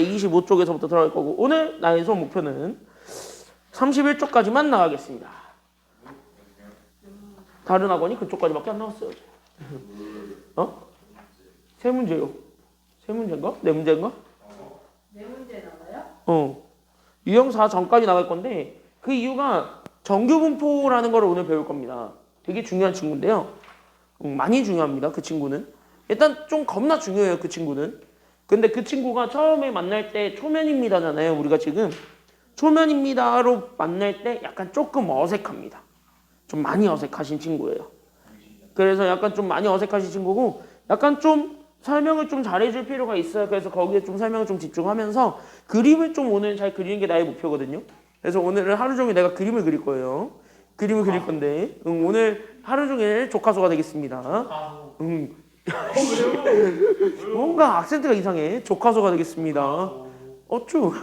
25쪽에서부터 들어갈 거고 오늘 나의 수업 목표는 31쪽까지만 나가겠습니다. 다른 학원이 그쪽까지밖에 안 나왔어요. 어? 세 문제요. 세 문제인가? 네 문제인가? 네 문제 나와요? 유형 4 전까지 나갈 건데 그 이유가 정규분포라는 걸 오늘 배울 겁니다. 되게 중요한 친구인데요. 많이 중요합니다. 그 친구는. 일단 좀 겁나 중요해요. 그 친구는. 근데 그 친구가 처음에 만날 때 초면입니다잖아요. 우리가 지금 초면입니다로 만날 때 약간 조금 어색합니다. 좀 많이 어색하신 친구예요. 그래서 약간 좀 많이 어색하신 친구고 약간 좀 설명을 좀 잘해줄 필요가 있어요. 그래서 거기에 좀 설명을 좀 집중하면서 그림을 좀 오늘 잘 그리는 게 나의 목표거든요. 그래서 오늘은 하루 종일 내가 그림을 그릴 거예요. 그림을 그릴 건데 오늘 하루 종일 조카소가 되겠습니다. 뭔가 악센트가 이상해. 조카소가 되겠습니다. 어쭈.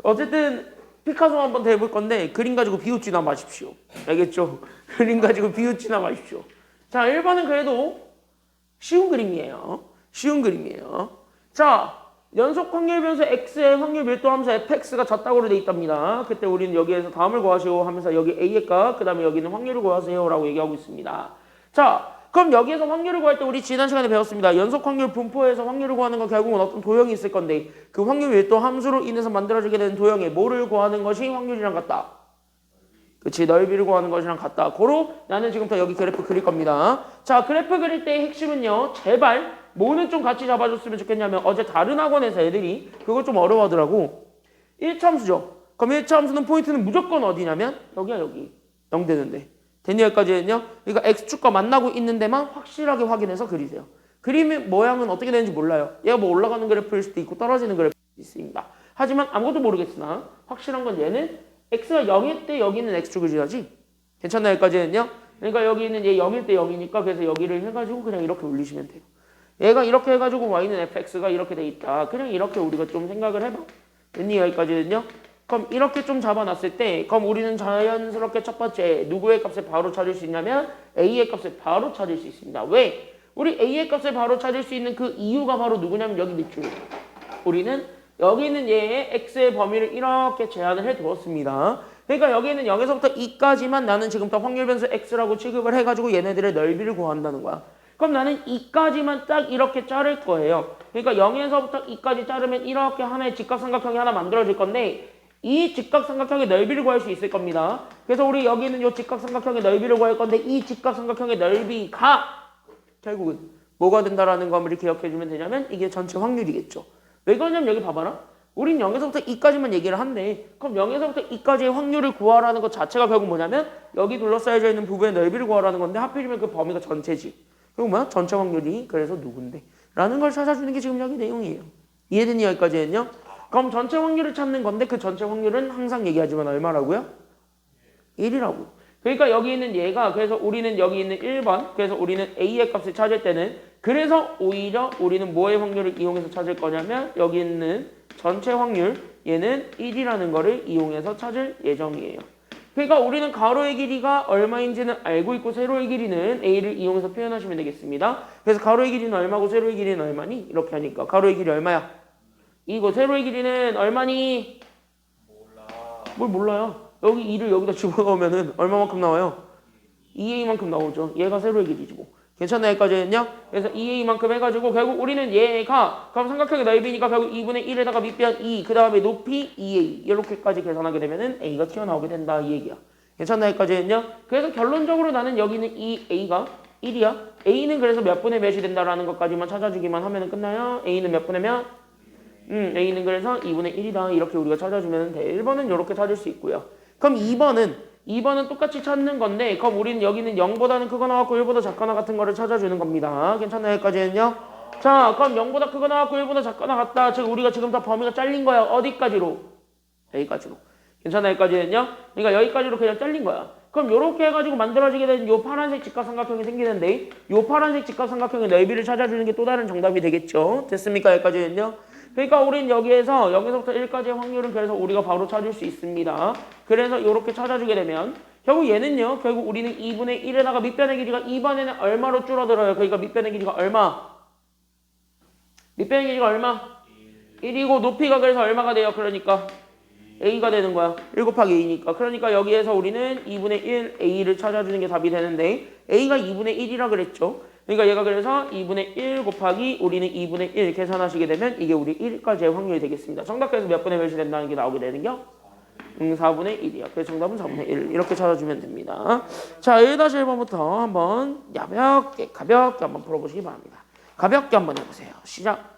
어쨌든 피카소 한번 해볼 건데 그림 가지고 비웃지나 마십시오. 알겠죠? 그림 가지고 비웃지나 마십시오. 자, 1번은 그래도 쉬운 그림이에요. 쉬운 그림이에요. 자, 연속 확률 변수 x의 확률 밀도 함수 fx가 졌다고 돼 있답니다. 그때 우리는 여기에서 다음을 구하시오 하면서 여기 a의 값, 그 다음에 여기는 확률을 구하세요 라고 얘기하고 있습니다. 자, 그럼 여기에서 확률을 구할 때 우리 지난 시간에 배웠습니다. 연속 확률 분포에서 확률을 구하는 건 결국은 어떤 도형이 있을 건데 그 확률 밀도 함수로 인해서 만들어지게 되는 도형에 뭐를 구하는 것이 확률이랑 같다. 그치, 넓이를 구하는 것이랑 같다. 고로 나는 지금부터 여기 그래프 그릴 겁니다. 자, 그래프 그릴 때의 핵심은요. 제발 뭐는 좀 같이 잡아줬으면 좋겠냐면 어제 다른 학원에서 애들이 그걸 좀 어려워하더라고. 1차함수죠. 그럼 1차함수는 포인트는 무조건 어디냐면 여기야 여기. 0 되는데. 됐니 여기까지는요? 그러니까 x축과 만나고 있는 데만 확실하게 확인해서 그리세요. 그림의 모양은 어떻게 되는지 몰라요. 얘가 뭐 올라가는 그래프일 수도 있고 떨어지는 그래프일 수도 있습니다. 하지만 아무것도 모르겠으나 확실한 건 얘는 x가 0일 때 여기는 x축을 지어야지. 괜찮나요? 여기까지는요? 그러니까 여기는 얘 0일 때 0이니까 그래서 여기를 해가지고 그냥 이렇게 올리시면 돼요. 얘가 이렇게 해가지고 y는 fx가 이렇게 돼 있다. 그냥 이렇게 우리가 좀 생각을 해봐. 됐니? 여기까지는요? 그럼 이렇게 좀 잡아놨을 때 그럼 우리는 자연스럽게 첫 번째 누구의 값을 바로 찾을 수 있냐면 a의 값을 바로 찾을 수 있습니다. 왜? 우리 a의 값을 바로 찾을 수 있는 그 이유가 바로 누구냐면 여기 밑줄. 우리는 여기는 얘의 x의 범위를 이렇게 제한을 해두었습니다. 그러니까 여기는 0에서부터 2까지만 나는 지금부터 확률 변수 x라고 취급을 해가지고 얘네들의 넓이를 구한다는 거야. 그럼 나는 2까지만 딱 이렇게 자를 거예요. 그러니까 0에서부터 2까지 자르면 이렇게 하나의 직각삼각형이 하나 만들어질 건데 이 직각삼각형의 넓이를 구할 수 있을 겁니다. 그래서 우리 여기는 이 직각삼각형의 넓이를 구할 건데 이 직각삼각형의 넓이가 결국은 뭐가 된다라는 거 한번 기억해 주면 되냐면 이게 전체 확률이겠죠. 왜 그러냐면 여기 봐봐라. 우린 0에서부터 2까지만 얘기를 한대. 그럼 0에서부터 2까지의 확률을 구하라는 것 자체가 결국 뭐냐면 여기 둘러싸여져 있는 부분의 넓이를 구하라는 건데 하필이면 그 범위가 전체지. 그리고 뭐야? 전체 확률이 그래서 누군데? 라는 걸 찾아주는 게 지금 여기 내용이에요. 이해되니 여기까지는요? 그럼 전체 확률을 찾는 건데 그 전체 확률은 항상 얘기하지만 얼마라고요? 1이라고. 그러니까 여기 있는 얘가 그래서 우리는 여기 있는 1번 그래서 우리는 a의 값을 찾을 때는 그래서 오히려 우리는 뭐의 확률을 이용해서 찾을 거냐면 여기 있는 전체 확률 얘는 1이라는 거를 이용해서 찾을 예정이에요. 그러니까 우리는 가로의 길이가 얼마인지는 알고 있고 세로의 길이는 a를 이용해서 표현하시면 되겠습니다. 그래서 가로의 길이는 얼마고 세로의 길이는 얼마니? 이렇게 하니까 가로의 길이 얼마야? 이거 세로의 길이는 얼마니? 몰라. 뭘 몰라요? 여기 2를 여기다 집어넣으면은 얼마만큼 나와요? 2a만큼 나오죠. 얘가 세로의 길이지 뭐. 괜찮나 여기까지는요? 그래서 2a만큼 해가지고 결국 우리는 얘가 그럼 삼각형의 넓이니까 결국 2분의 1에다가 밑변 2, 그 다음에 높이 2a 이렇게까지 계산하게 되면은 a가 튀어나오게 된다 이 얘기야. 괜찮나 여기까지는요? 그래서 결론적으로 나는 여기는 이 a가 1이야. a는 그래서 몇 분의 몇이 된다라는 것까지만 찾아주기만 하면은 끝나요. a는 몇 분의 몇? a는 그래서 2분의 1이다. 이렇게 우리가 찾아주면 돼. 1번은 이렇게 찾을 수 있고요. 그럼 2번은 똑같이 찾는 건데 그럼 우리는 여기는 0보다는 크거나 같고 1보다 작거나 같은 거를 찾아주는 겁니다. 괜찮나요? 여기까지는요? 자, 그럼 0보다 크거나 같고 1보다 작거나 같다. 즉 우리가 지금 다 범위가 잘린 거야. 어디까지로? 여기까지로. 괜찮나요? 여기까지는요? 그러니까 여기까지로 그냥 잘린 거야. 그럼 요렇게 해가지고 만들어지게 된 요 파란색 직각삼각형이 생기는데 요 파란색 직각삼각형의 넓이를 찾아주는 게 또 다른 정답이 되겠죠. 됐습니까? 여기까지는요? 그러니까 우린 여기에서 0에서부터 1까지의 확률은 그래서 우리가 바로 찾을 수 있습니다. 그래서 이렇게 찾아주게 되면 결국 얘는요. 결국 우리는 2분의 1에다가 밑변의 길이가 2번에는 얼마로 줄어들어요. 그러니까 밑변의 길이가 얼마? 밑변의 길이가 얼마? 1이고 높이가 그래서 얼마가 돼요? 그러니까 a가 되는 거야. 1 곱하기 a니까. 그러니까 여기에서 우리는 2분의 1 a를 찾아주는 게 답이 되는데 a가 2분의 1이라 그랬죠. 그러니까 얘가 그래서 2분의 1 곱하기 우리는 2분의 1 계산하시게 되면 이게 우리 1까지의 확률이 되겠습니다. 정답에서 몇 분의 몇이 된다는 게 나오게 되는겨? 4분의 1이야. 그래서 정답은 4분의 1 이렇게 찾아주면 됩니다. 자, 1-1번부터 한번 가볍게 한번 풀어보시기 바랍니다. 가볍게 한번 해보세요. 시작.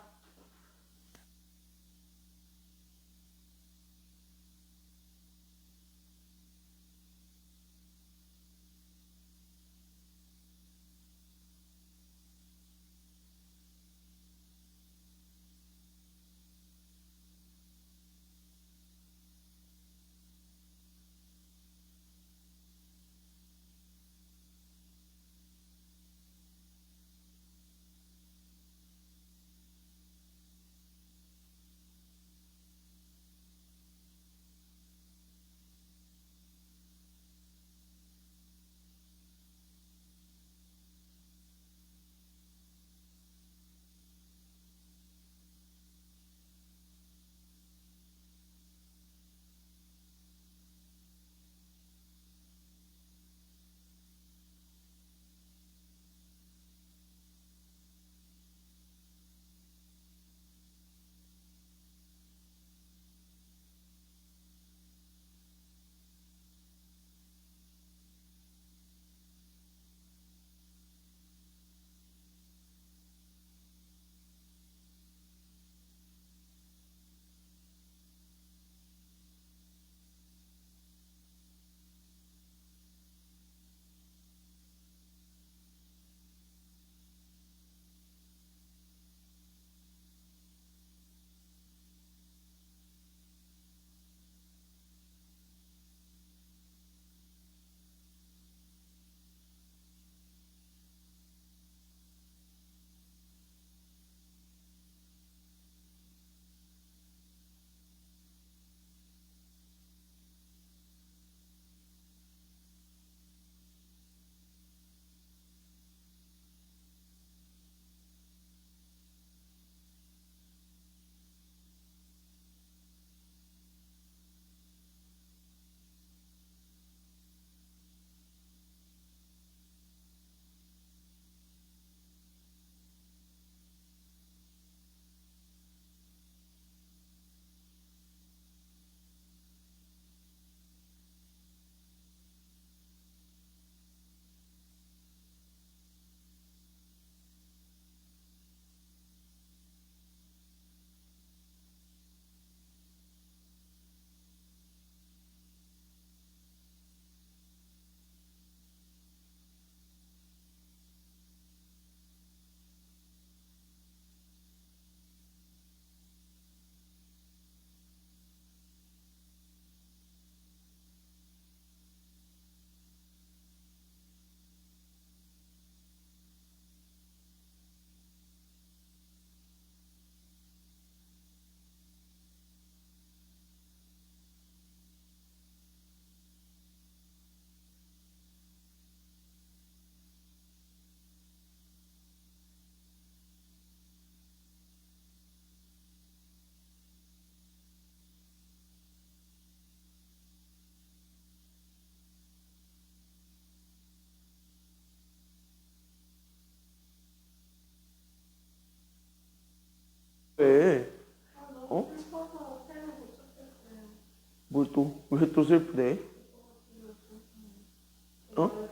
왜? 어? 뭘 또? 왜 또 슬프대? 어?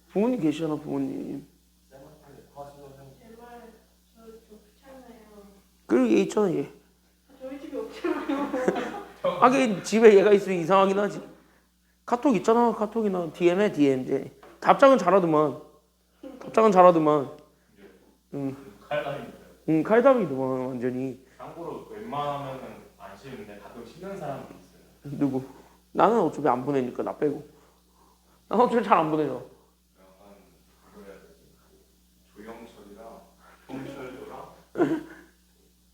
부모님 계시잖아, 부모님. 그리고 얘 있잖아, 얘. 저희 집에 없잖아요. 하긴 집에 얘가 있으면 이상하긴 하지. 카톡 있잖아, 카톡이나 DM에 DM 이제. 답장은 잘하더만. 응, 칼답이더만 완전히. 참고로 웬만하면은 안 씹는데 가끔 씹는 사람도 있어요. 누구? 나는 어차피 안 보내니까 나 빼고. 나 어차피 잘 안 보내줘. 약간 뭐라 해야 되지? 조영철이랑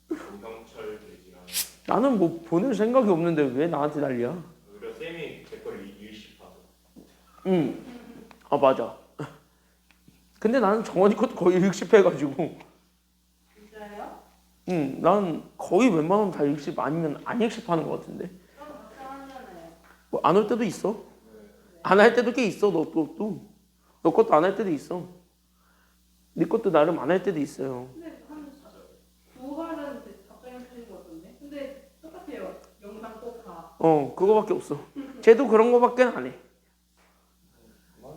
조경철 돼지랑 나는 뭐 보낼 생각이 없는데 왜 나한테 난리야? 오히려 쌤이 댓글 일십하고. 응. 아 맞아. 근데 나는 정원이 것도 거의 60 해가지고. 진짜요? 난 거의 웬만하면 다 일십 아니면 안 일십하는 것 같은데. 그럼 걱정하잖아요. 뭐 안 올 때도 있어. 안 할 때도 꽤 있어. 너 것도 안 할 때도 있어. 네 것도 나름 안 할 때도 있어요. 근데 한 9할은 답장이 틀린 것 같던데. 근데 똑같아요. 영상 꼭 다. 그거밖에 없어. 쟤도 그런 거밖에 안 해. 난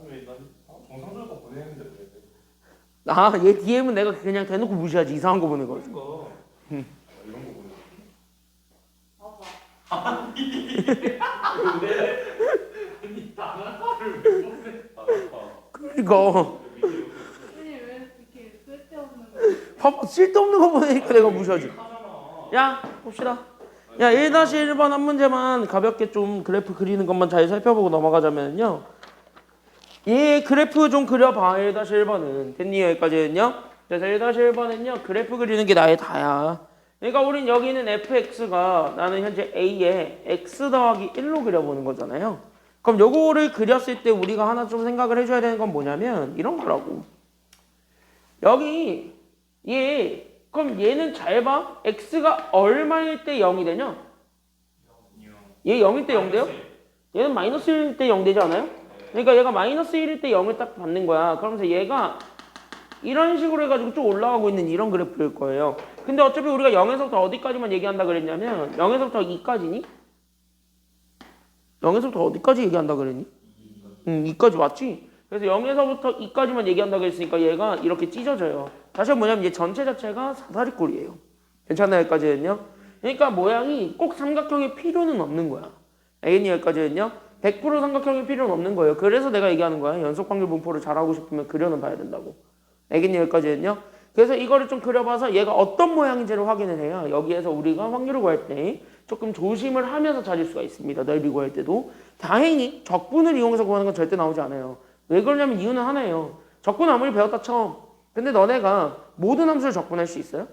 정상적인 거 보내는데 왜? 얘 DM은 내가 그냥 대놓고 무시하지. 이상한 거 보내가지고. 그러니까 이런 거 보내. 봐봐. 아니 단어를 왜 보내? 그러니까 선생님 왜 이렇게 쓸데없는 거. 봐봐 쓸데없는 거 보내니까 내가 무시하지. 하잖아. 야 봅시다. 야 1-1번 한 문제만 가볍게 좀 그래프 그리는 것만 잘 살펴보고 넘어가자면요. 얘 그래프 좀 그려봐. 1-1번은 됐니? 여기까지는요. 그래서 1-1번은요 그래프 그리는 게 나의 다야. 그러니까 우린 여기는 fx가 나는 현재 a에 x 더하기 1로 그려보는 거잖아요. 그럼 요거를 그렸을 때 우리가 하나 좀 생각을 해줘야 되는 건 뭐냐면 이런 거라고. 여기 그럼 얘는 잘 봐. x가 얼마일 때 0이 되냐? 얘 0일 때 0 돼요? 얘는 마이너스 1일 때 0 되지 않아요? 그러니까 얘가 마이너스 1일 때 0을 딱 받는 거야. 그러면서 얘가 이런 식으로 해가지고 쭉 올라가고 있는 이런 그래프일 거예요. 근데 어차피 우리가 0에서부터 어디까지만 얘기한다 그랬냐면 0에서부터 2까지니? 0에서부터 어디까지 얘기한다 그랬니? 2까지 맞지? 그래서 0에서부터 2까지만 얘기한다 그랬으니까 얘가 이렇게 찢어져요. 다시 한번 뭐냐면 얘 전체 자체가 사다리꼴이에요. 괜찮나요? 여기까지는요? 그러니까 모양이 꼭 삼각형일 필요는 없는 거야. 알겠니? 여기까지는요? 100% 삼각형일 필요는 없는 거예요. 그래서 내가 얘기하는 거야. 연속확률 분포를 잘하고 싶으면 그려는 봐야 된다고. 알겠니? 여기까지는요? 그래서 이거를 좀 그려봐서 얘가 어떤 모양인지를 확인을 해야 여기에서 우리가 확률을 구할 때 조금 조심을 하면서 찾을 수가 있습니다. 넓이 구할 때도. 다행히 적분을 이용해서 구하는 건 절대 나오지 않아요. 왜 그러냐면 이유는 하나예요. 적분 아무리 배웠다 쳐. 근데 너네가 모든 함수를 적분할 수 있어요?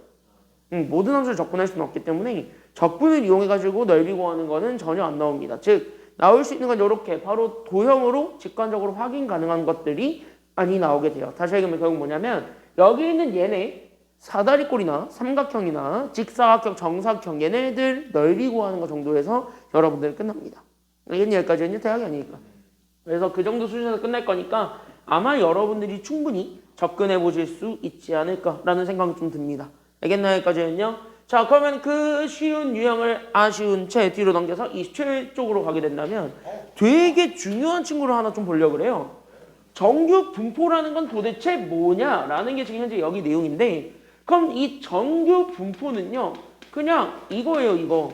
모든 함수를 적분할 수는 없기 때문에 적분을 이용해가지고 넓이 구하는 거는 전혀 안 나옵니다. 즉 나올 수 있는 건 이렇게 바로 도형으로 직관적으로 확인 가능한 것들이 많이 나오게 돼요. 다시 얘기하면 결국 뭐냐면 여기 있는 얘네 사다리꼴이나 삼각형이나 직사각형, 정사각형 얘네들 넓이 구하는 거 정도에서 여러분들은 끝납니다. 알겠니? 여기까지는 대학이 아니니까. 그래서 그 정도 수준에서 끝날 거니까 아마 여러분들이 충분히 접근해 보실 수 있지 않을까라는 생각이 좀 듭니다. 알겠나요? 여기까지는요. 자, 그러면 그 쉬운 유형을 아쉬운 채 뒤로 넘겨서 27쪽으로 가게 된다면 되게 중요한 친구를 하나 좀 보려고 그래요. 정규 분포라는 건 도대체 뭐냐라는 게 지금 현재 여기 내용인데 그럼 이 정규 분포는요. 그냥 이거예요. 이거.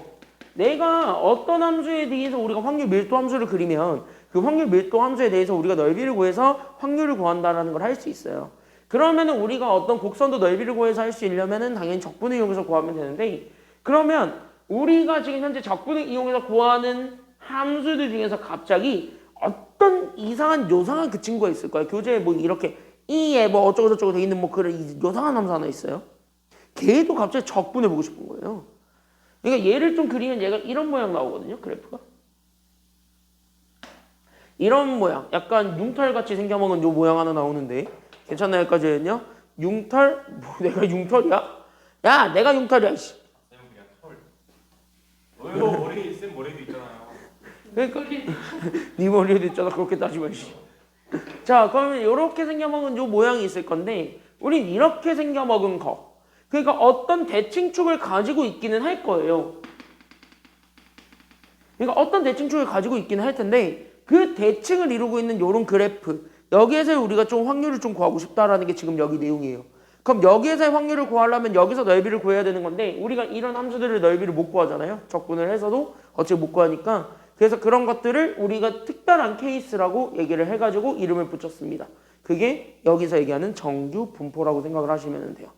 내가 어떤 함수에 대해서 우리가 확률 밀도 함수를 그리면 그 확률 밀도 함수에 대해서 우리가 넓이를 구해서 확률을 구한다라는 걸 할 수 있어요. 그러면은 우리가 어떤 곡선도 넓이를 구해서 할 수 있려면은 당연히 적분을 이용해서 구하면 되는데 그러면 우리가 지금 현재 적분을 이용해서 구하는 함수들 중에서 갑자기 어떤 이상한 요상한 그 친구가 있을 거예요. 교재에 뭐 이렇게 이에 뭐 어쩌고 저쩌고 돼 있는 뭐 그런 요상한 함수 하나 있어요. 걔도 갑자기 적분해 보고 싶은 거예요. 그러니까 얘를 좀 그리면 얘가 이런 모양 나오거든요. 그래프가. 이런 모양. 약간 융털같이 생겨먹은 요 모양 하나 나오는데 괜찮나요? 여기까지는요? 융털? 뭐 내가 융털이야? 야 내가 융털이야 이씨. 쌤은 그냥 털. 왜요? 머리 쌤 머리도 있잖아요. 그러니까 네 머리에도 있잖아. 그렇게 따지면 씨. 자 그러면 이렇게 생겨먹은 요 모양이 있을 건데 우린 이렇게 생겨먹은 거 그러니까 어떤 대칭축을 가지고 있기는 할 거예요. 그러니까 어떤 대칭축을 가지고 있기는 할 텐데 그 대칭을 이루고 있는 요런 그래프 여기에서 우리가 좀 확률을 좀 구하고 싶다라는 게 지금 여기 내용이에요. 그럼 여기에서의 확률을 구하려면 여기서 넓이를 구해야 되는 건데 우리가 이런 함수들을 넓이를 못 구하잖아요. 적분을 해서도 어차피 못 구하니까 그래서 그런 것들을 우리가 특별한 케이스라고 얘기를 해가지고 이름을 붙였습니다. 그게 여기서 얘기하는 정규 분포라고 생각을 하시면 돼요.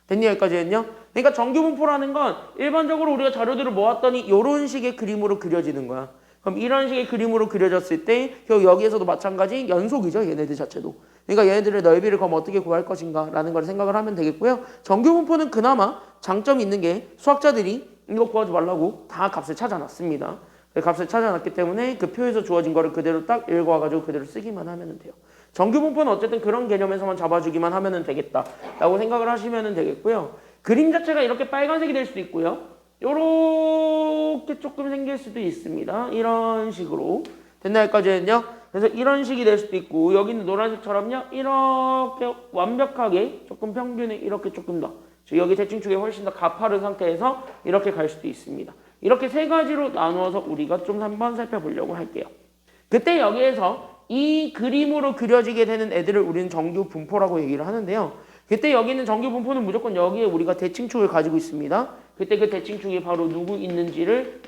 됐니? 여기까지는요? 그러니까 정규 분포라는 건 일반적으로 우리가 자료들을 모았더니 이런 식의 그림으로 그려지는 거야. 그럼 이런 식의 그림으로 그려졌을 때 여기에서도 마찬가지 연속이죠. 얘네들 자체도. 그러니까 얘네들의 넓이를 그럼 어떻게 구할 것인가 라는 걸 생각을 하면 되겠고요. 정규 분포는 그나마 장점이 있는 게 수학자들이 이거 구하지 말라고 다 값을 찾아놨습니다. 값을 찾아놨기 때문에 그 표에서 주어진 거를 그대로 딱 읽어와가지고 그대로 쓰기만 하면 돼요. 정규 분포는 어쨌든 그런 개념에서만 잡아주기만 하면 되겠다 라고 생각을 하시면 되겠고요. 그림 자체가 이렇게 빨간색이 될 수도 있고요. 요렇게 조금 생길 수도 있습니다. 이런 식으로. 됐나 여기까지는요? 그래서 이런 식이 될 수도 있고 여기는 노란색처럼요. 이렇게 완벽하게 조금 평균에 이렇게 조금 더 여기 대칭축이 훨씬 더 가파른 상태에서 이렇게 갈 수도 있습니다. 이렇게 세 가지로 나누어서 우리가 좀 한번 살펴보려고 할게요. 그때 여기에서 이 그림으로 그려지게 되는 애들을 우리는 정규 분포라고 얘기를 하는데요. 그때 여기 있는 정규 분포는 무조건 여기에 우리가 대칭축을 가지고 있습니다. 그때 그 대칭축이 바로 누구였는지를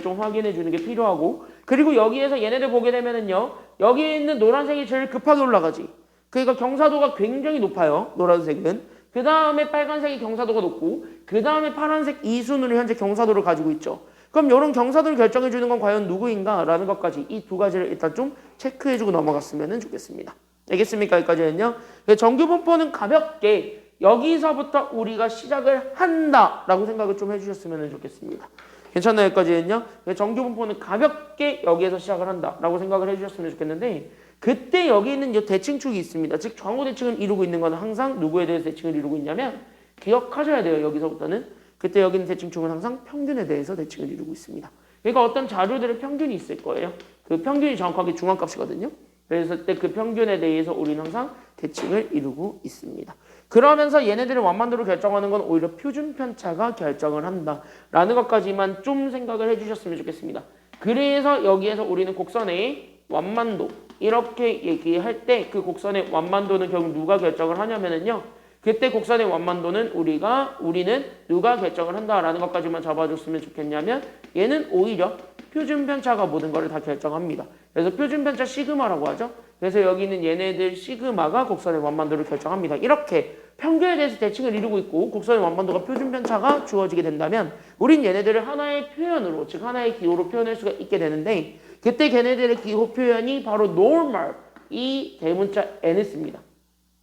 좀 확인해 주는 게 필요하고 그리고 여기에서 얘네들 보게 되면은요. 여기에 있는 노란색이 제일 급하게 올라가지. 그러니까 경사도가 굉장히 높아요. 노란색은. 그 다음에 빨간색이 경사도가 높고 그 다음에 파란색 이 순으로 현재 경사도를 가지고 있죠. 그럼 이런 경사도를 결정해 주는 건 과연 누구인가? 라는 것까지 이 두 가지를 일단 좀 체크해 주고 넘어갔으면 좋겠습니다. 알겠습니까? 여기까지는요. 정규 분포는 가볍게 여기서부터 우리가 시작을 한다라고 생각을 좀 해주셨으면 좋겠습니다. 괜찮나요? 여기까지는요. 정규 분포는 가볍게 여기에서 시작을 한다라고 생각을 해주셨으면 좋겠는데 그때 여기 있는 이 대칭축이 있습니다. 즉 정오 대칭을 이루고 있는 건 항상 누구에 대해서 대칭을 이루고 있냐면 기억하셔야 돼요. 여기서부터는 그때 여기 있는 대칭축은 항상 평균에 대해서 대칭을 이루고 있습니다. 그러니까 어떤 자료들의 평균이 있을 거예요. 그 평균이 정확하게 중앙값이거든요. 그래서 그때 그 평균에 대해서 우리는 항상 대칭을 이루고 있습니다. 그러면서 얘네들의 완만도를 결정하는 건 오히려 표준 편차가 결정을 한다라는 것까지만 좀 생각을 해주셨으면 좋겠습니다. 그래서 여기에서 우리는 곡선의 완만도 이렇게 얘기할 때 그 곡선의 완만도는 결국 누가 결정을 하냐면은요. 그때 곡선의 완만도는 우리는 누가 결정을 한다라는 것까지만 잡아줬으면 좋겠냐면 얘는 오히려 표준 편차가 모든 것을 다 결정합니다. 그래서 표준 편차 시그마라고 하죠. 그래서 여기 있는 얘네들 시그마가 곡선의 완만도를 결정합니다. 이렇게 평균에 대해서 대칭을 이루고 있고 곡선의 완만도가 표준 편차가 주어지게 된다면 우린 얘네들을 하나의 표현으로 즉 하나의 기호로 표현할 수가 있게 되는데 그때 걔네들의 기호 표현이 바로 normal 이 대문자 n을 씁니다.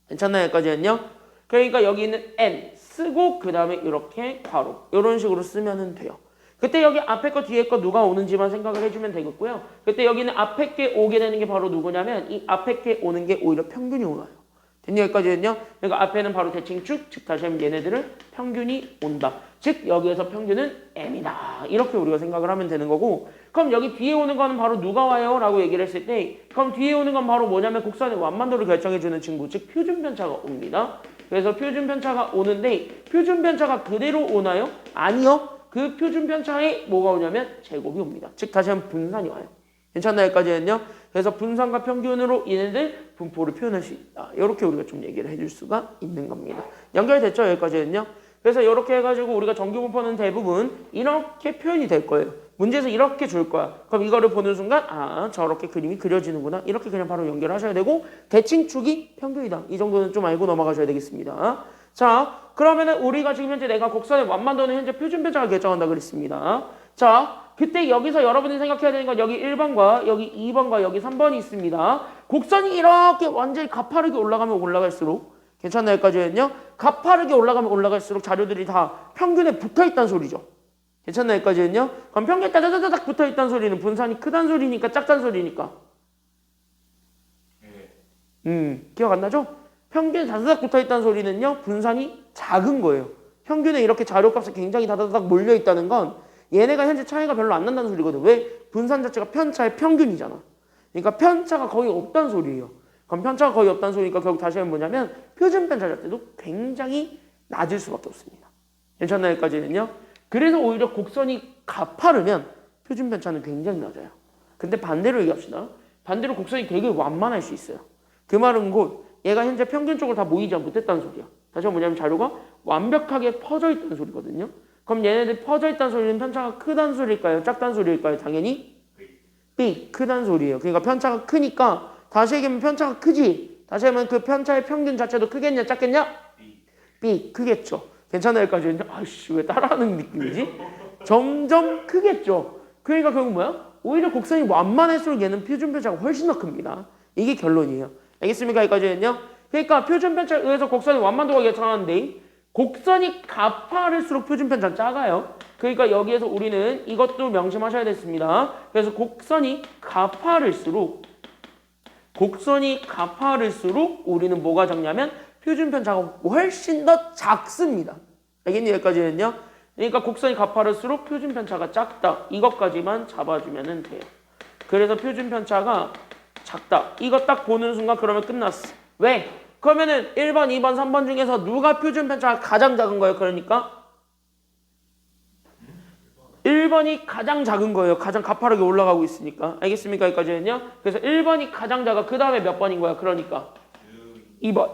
괜찮나요? 여기까지는요. 그러니까 여기 있는 n 쓰고 그 다음에 이렇게 괄호 이런 식으로 쓰면 돼요. 그때 여기 앞에 거 뒤에 거 누가 오는지만 생각을 해주면 되겠고요. 그때 여기는 앞에 게 오게 되는 게 바로 누구냐면 이 앞에 게 오는 게 오히려 평균이 올라요. 됐냐 여기까지는요. 그러니까 앞에는 바로 대칭축 즉 다시 한번 얘네들은 평균이 온다. 즉 여기에서 평균은 m이다. 이렇게 우리가 생각을 하면 되는 거고 그럼 여기 뒤에 오는 거는 바로 누가 와요? 라고 얘기를 했을 때 그럼 뒤에 오는 건 바로 뭐냐면 곡선의 완만도를 결정해주는 친구 즉 표준 편차가 옵니다. 그래서 표준 편차가 오는데 표준 편차가 그대로 오나요? 아니요. 그 표준 편차에 뭐가 오냐면 제곱이 옵니다. 즉 다시 한번 분산이 와요. 괜찮나요? 여기까지는요. 그래서 분산과 평균으로 얘네들 분포를 표현할 수 있다. 이렇게 우리가 좀 얘기를 해줄 수가 있는 겁니다. 연결됐죠? 여기까지는요. 그래서 이렇게 해가지고 우리가 정규 분포는 대부분 이렇게 표현이 될 거예요. 문제에서 이렇게 줄 거야. 그럼 이거를 보는 순간 아 저렇게 그림이 그려지는구나. 이렇게 그냥 바로 연결하셔야 되고 대칭축이 평균이다. 이 정도는 좀 알고 넘어가셔야 되겠습니다. 자 그러면은 우리가 지금 현재 내가 곡선의 완만도는 현재 표준 편차가 결정한다 그랬습니다. 자 그때 여기서 여러분이 생각해야 되는 건 여기 1번과 여기 2번과 여기 3번이 있습니다. 곡선이 이렇게 완전히 가파르게 올라가면 올라갈수록 괜찮나요? 여기까지는요. 가파르게 올라가면 올라갈수록 자료들이 다 평균에 붙어있다는 소리죠. 괜찮나요? 여기까지는요. 그럼 평균에 따다다닥 붙어있다는 소리는 분산이 크다는 소리니까 작다는 소리니까 기억 안 나죠? 평균에 다다닥 붙어있다는 소리는요. 분산이 작은 거예요. 평균에 이렇게 자료값이 굉장히 다다닥 몰려있다는 건 얘네가 현재 차이가 별로 안 난다는 소리거든. 왜? 분산 자체가 편차의 평균이잖아. 그러니까 편차가 거의 없다는 소리예요. 그럼 편차가 거의 없다는 소리니까 결국 다시 하면 뭐냐면 표준 편차 자체도 굉장히 낮을 수밖에 없습니다. 괜찮나요? 여기까지는요. 그래서 오히려 곡선이 가파르면 표준 편차는 굉장히 낮아요. 근데 반대로 얘기합시다. 반대로 곡선이 되게 완만할 수 있어요. 그 말은 곧 얘가 현재 평균 쪽으로 다 모이지 못했다는 소리야. 다시 한번 뭐냐면 자료가 완벽하게 퍼져 있다는 소리거든요. 그럼 얘네들 퍼져 있다는 소리는 편차가 크다는 소리일까요? 작다는 소리일까요? 당연히 B, 크다는 소리예요. 그러니까 편차가 크니까 다시 얘기하면 편차가 크지. 다시 하면 그 편차의 평균 자체도 크겠냐 작겠냐? B, 크겠죠. 괜찮아요? 여기까지. 아이씨 왜 따라하는 느낌이지? 점점 크겠죠. 그러니까 결국 뭐야? 오히려 곡선이 완만할수록 얘는 표준 편차가 훨씬 더 큽니다. 이게 결론이에요. 알겠습니까? 여기까지는요. 그러니까 표준 편차에 의해서 곡선의 완만도가 결정하는데 곡선이 가파를수록 표준 편차는 작아요. 그러니까 여기에서 우리는 이것도 명심하셔야 됐습니다. 그래서 곡선이 가파를수록 우리는 뭐가 적냐면 표준 편차가 훨씬 더 작습니다. 알겠니? 여기까지는요. 그러니까 곡선이 가파를수록 표준 편차가 작다. 이것까지만 잡아주면 돼요. 그래서 표준 편차가 작다. 이거 딱 보는 순간 그러면 끝났어. 왜? 그러면은 1번, 2번, 3번 중에서 누가 표준 편차가 가장 작은 거예요? 그러니까 1번이 가장 작은 거예요. 가장 가파르게 올라가고 있으니까. 알겠습니까? 여기까지는요. 그래서 1번이 가장 작아. 그 다음에 몇 번인 거야? 그러니까 2번.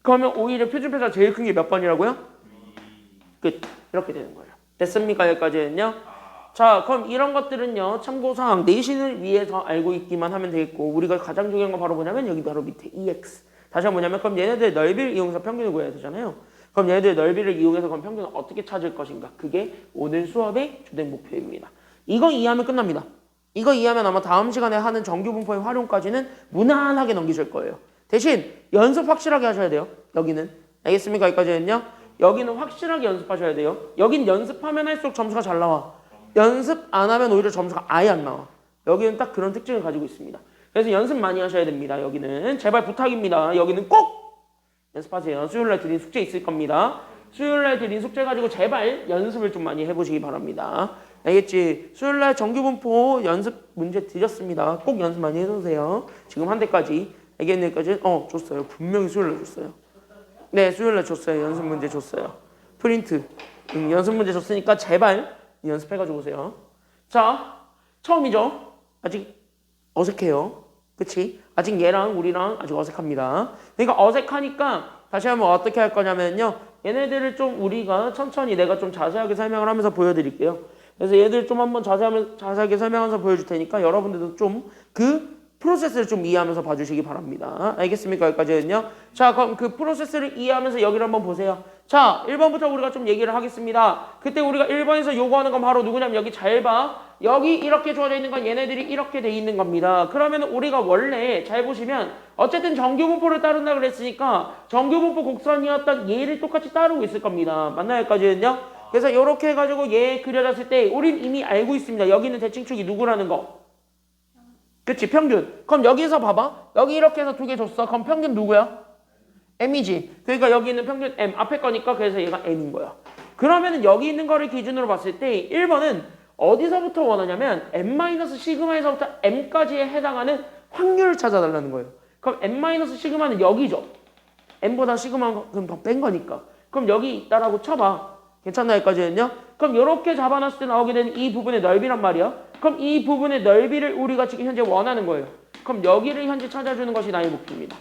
그러면 오히려 표준 편차가 제일 큰 게 몇 번이라고요? 끝. 이렇게 되는 거예요. 됐습니까? 여기까지는요. 자, 그럼 이런 것들은요. 참고사항 내신을 위해서 알고 있기만 하면 되겠고 우리가 가장 중요한 건 바로 뭐냐면 여기 바로 밑에 EX. 다시 한번 뭐냐면 그럼 얘네들 넓이를 이용해서 평균을 구해야 되잖아요. 그럼 얘네들 넓이를 이용해서 그럼 평균을 어떻게 찾을 것인가? 그게 오늘 수업의 주된 목표입니다. 이거 이해하면 끝납니다. 이거 이해하면 아마 다음 시간에 하는 정규 분포의 활용까지는 무난하게 넘기실 거예요. 대신 연습 확실하게 하셔야 돼요. 여기는. 알겠습니까? 여기까지는요. 여기는 확실하게 연습하셔야 돼요. 여긴 연습하면 할수록 점수가 잘 나와. 연습 안 하면 오히려 점수가 아예 안 나와. 여기는 딱 그런 특징을 가지고 있습니다. 그래서 연습 많이 하셔야 됩니다. 여기는 제발 부탁입니다. 여기는 꼭 연습하세요. 수요일날 드린 숙제 있을 겁니다. 수요일날 드린 숙제 가지고 제발 연습을 좀 많이 해보시기 바랍니다. 알겠지? 수요일날 정규분포 연습 문제 드렸습니다. 꼭 연습 많이 해주세요. 지금 한 대까지. 알겠네까지? 줬어요. 분명히 수요일날 줬어요. 네, 수요일날 줬어요. 연습 문제 줬어요. 프린트. 연습 문제 줬으니까 제발 연습해가지고 오세요. 자, 처음이죠? 아직 어색해요. 그치? 아직 얘랑 우리랑 아직 어색합니다. 그러니까 어색하니까 다시 한번 어떻게 할 거냐면요. 얘네들을 좀 우리가 천천히 내가 좀 자세하게 설명을 하면서 보여드릴게요. 그래서 얘들 좀 한번 자세하게 설명하면서 보여줄 테니까 여러분들도 좀 그 프로세스를 좀 이해하면서 봐주시기 바랍니다. 알겠습니까? 여기까지는요. 자, 그럼 그 프로세스를 이해하면서 여기를 한번 보세요. 자, 1번부터 우리가 좀 얘기를 하겠습니다. 그때 우리가 1번에서 요구하는 건 바로 누구냐면 여기 잘 봐. 여기 이렇게 주어져 있는 건 얘네들이 이렇게 돼 있는 겁니다. 그러면 우리가 원래 잘 보시면 어쨌든 정규분포를 따른다 그랬으니까 정규분포 곡선이었던 얘를 똑같이 따르고 있을 겁니다. 맞나요? 여기까지는요. 그래서 이렇게 해가지고 얘 그려졌을 때 우린 이미 알고 있습니다. 여기는 대칭축이 누구라는 거. 그치? 평균. 그럼 여기서 봐봐. 여기 이렇게 해서 두 개 줬어. 그럼 평균 누구야? M이지. 그러니까 여기 있는 평균 M. 앞에 거니까 그래서 얘가 M인 거야. 그러면은 여기 있는 거를 기준으로 봤을 때 1번은 어디서부터 원하냐면 M-시그마에서부터 M까지에 해당하는 확률을 찾아달라는 거예요. 그럼 M-시그마는 여기죠. M보다 시그마만큼 더 뺀 거니까. 그럼 여기 있다라고 쳐봐. 괜찮나 여기까지는요? 그럼 이렇게 잡아놨을 때 나오게 되는 이 부분의 넓이란 말이야. 그럼 이 부분의 넓이를 우리가 지금 현재 원하는 거예요. 그럼 여기를 현재 찾아주는 것이 나의 목표입니다.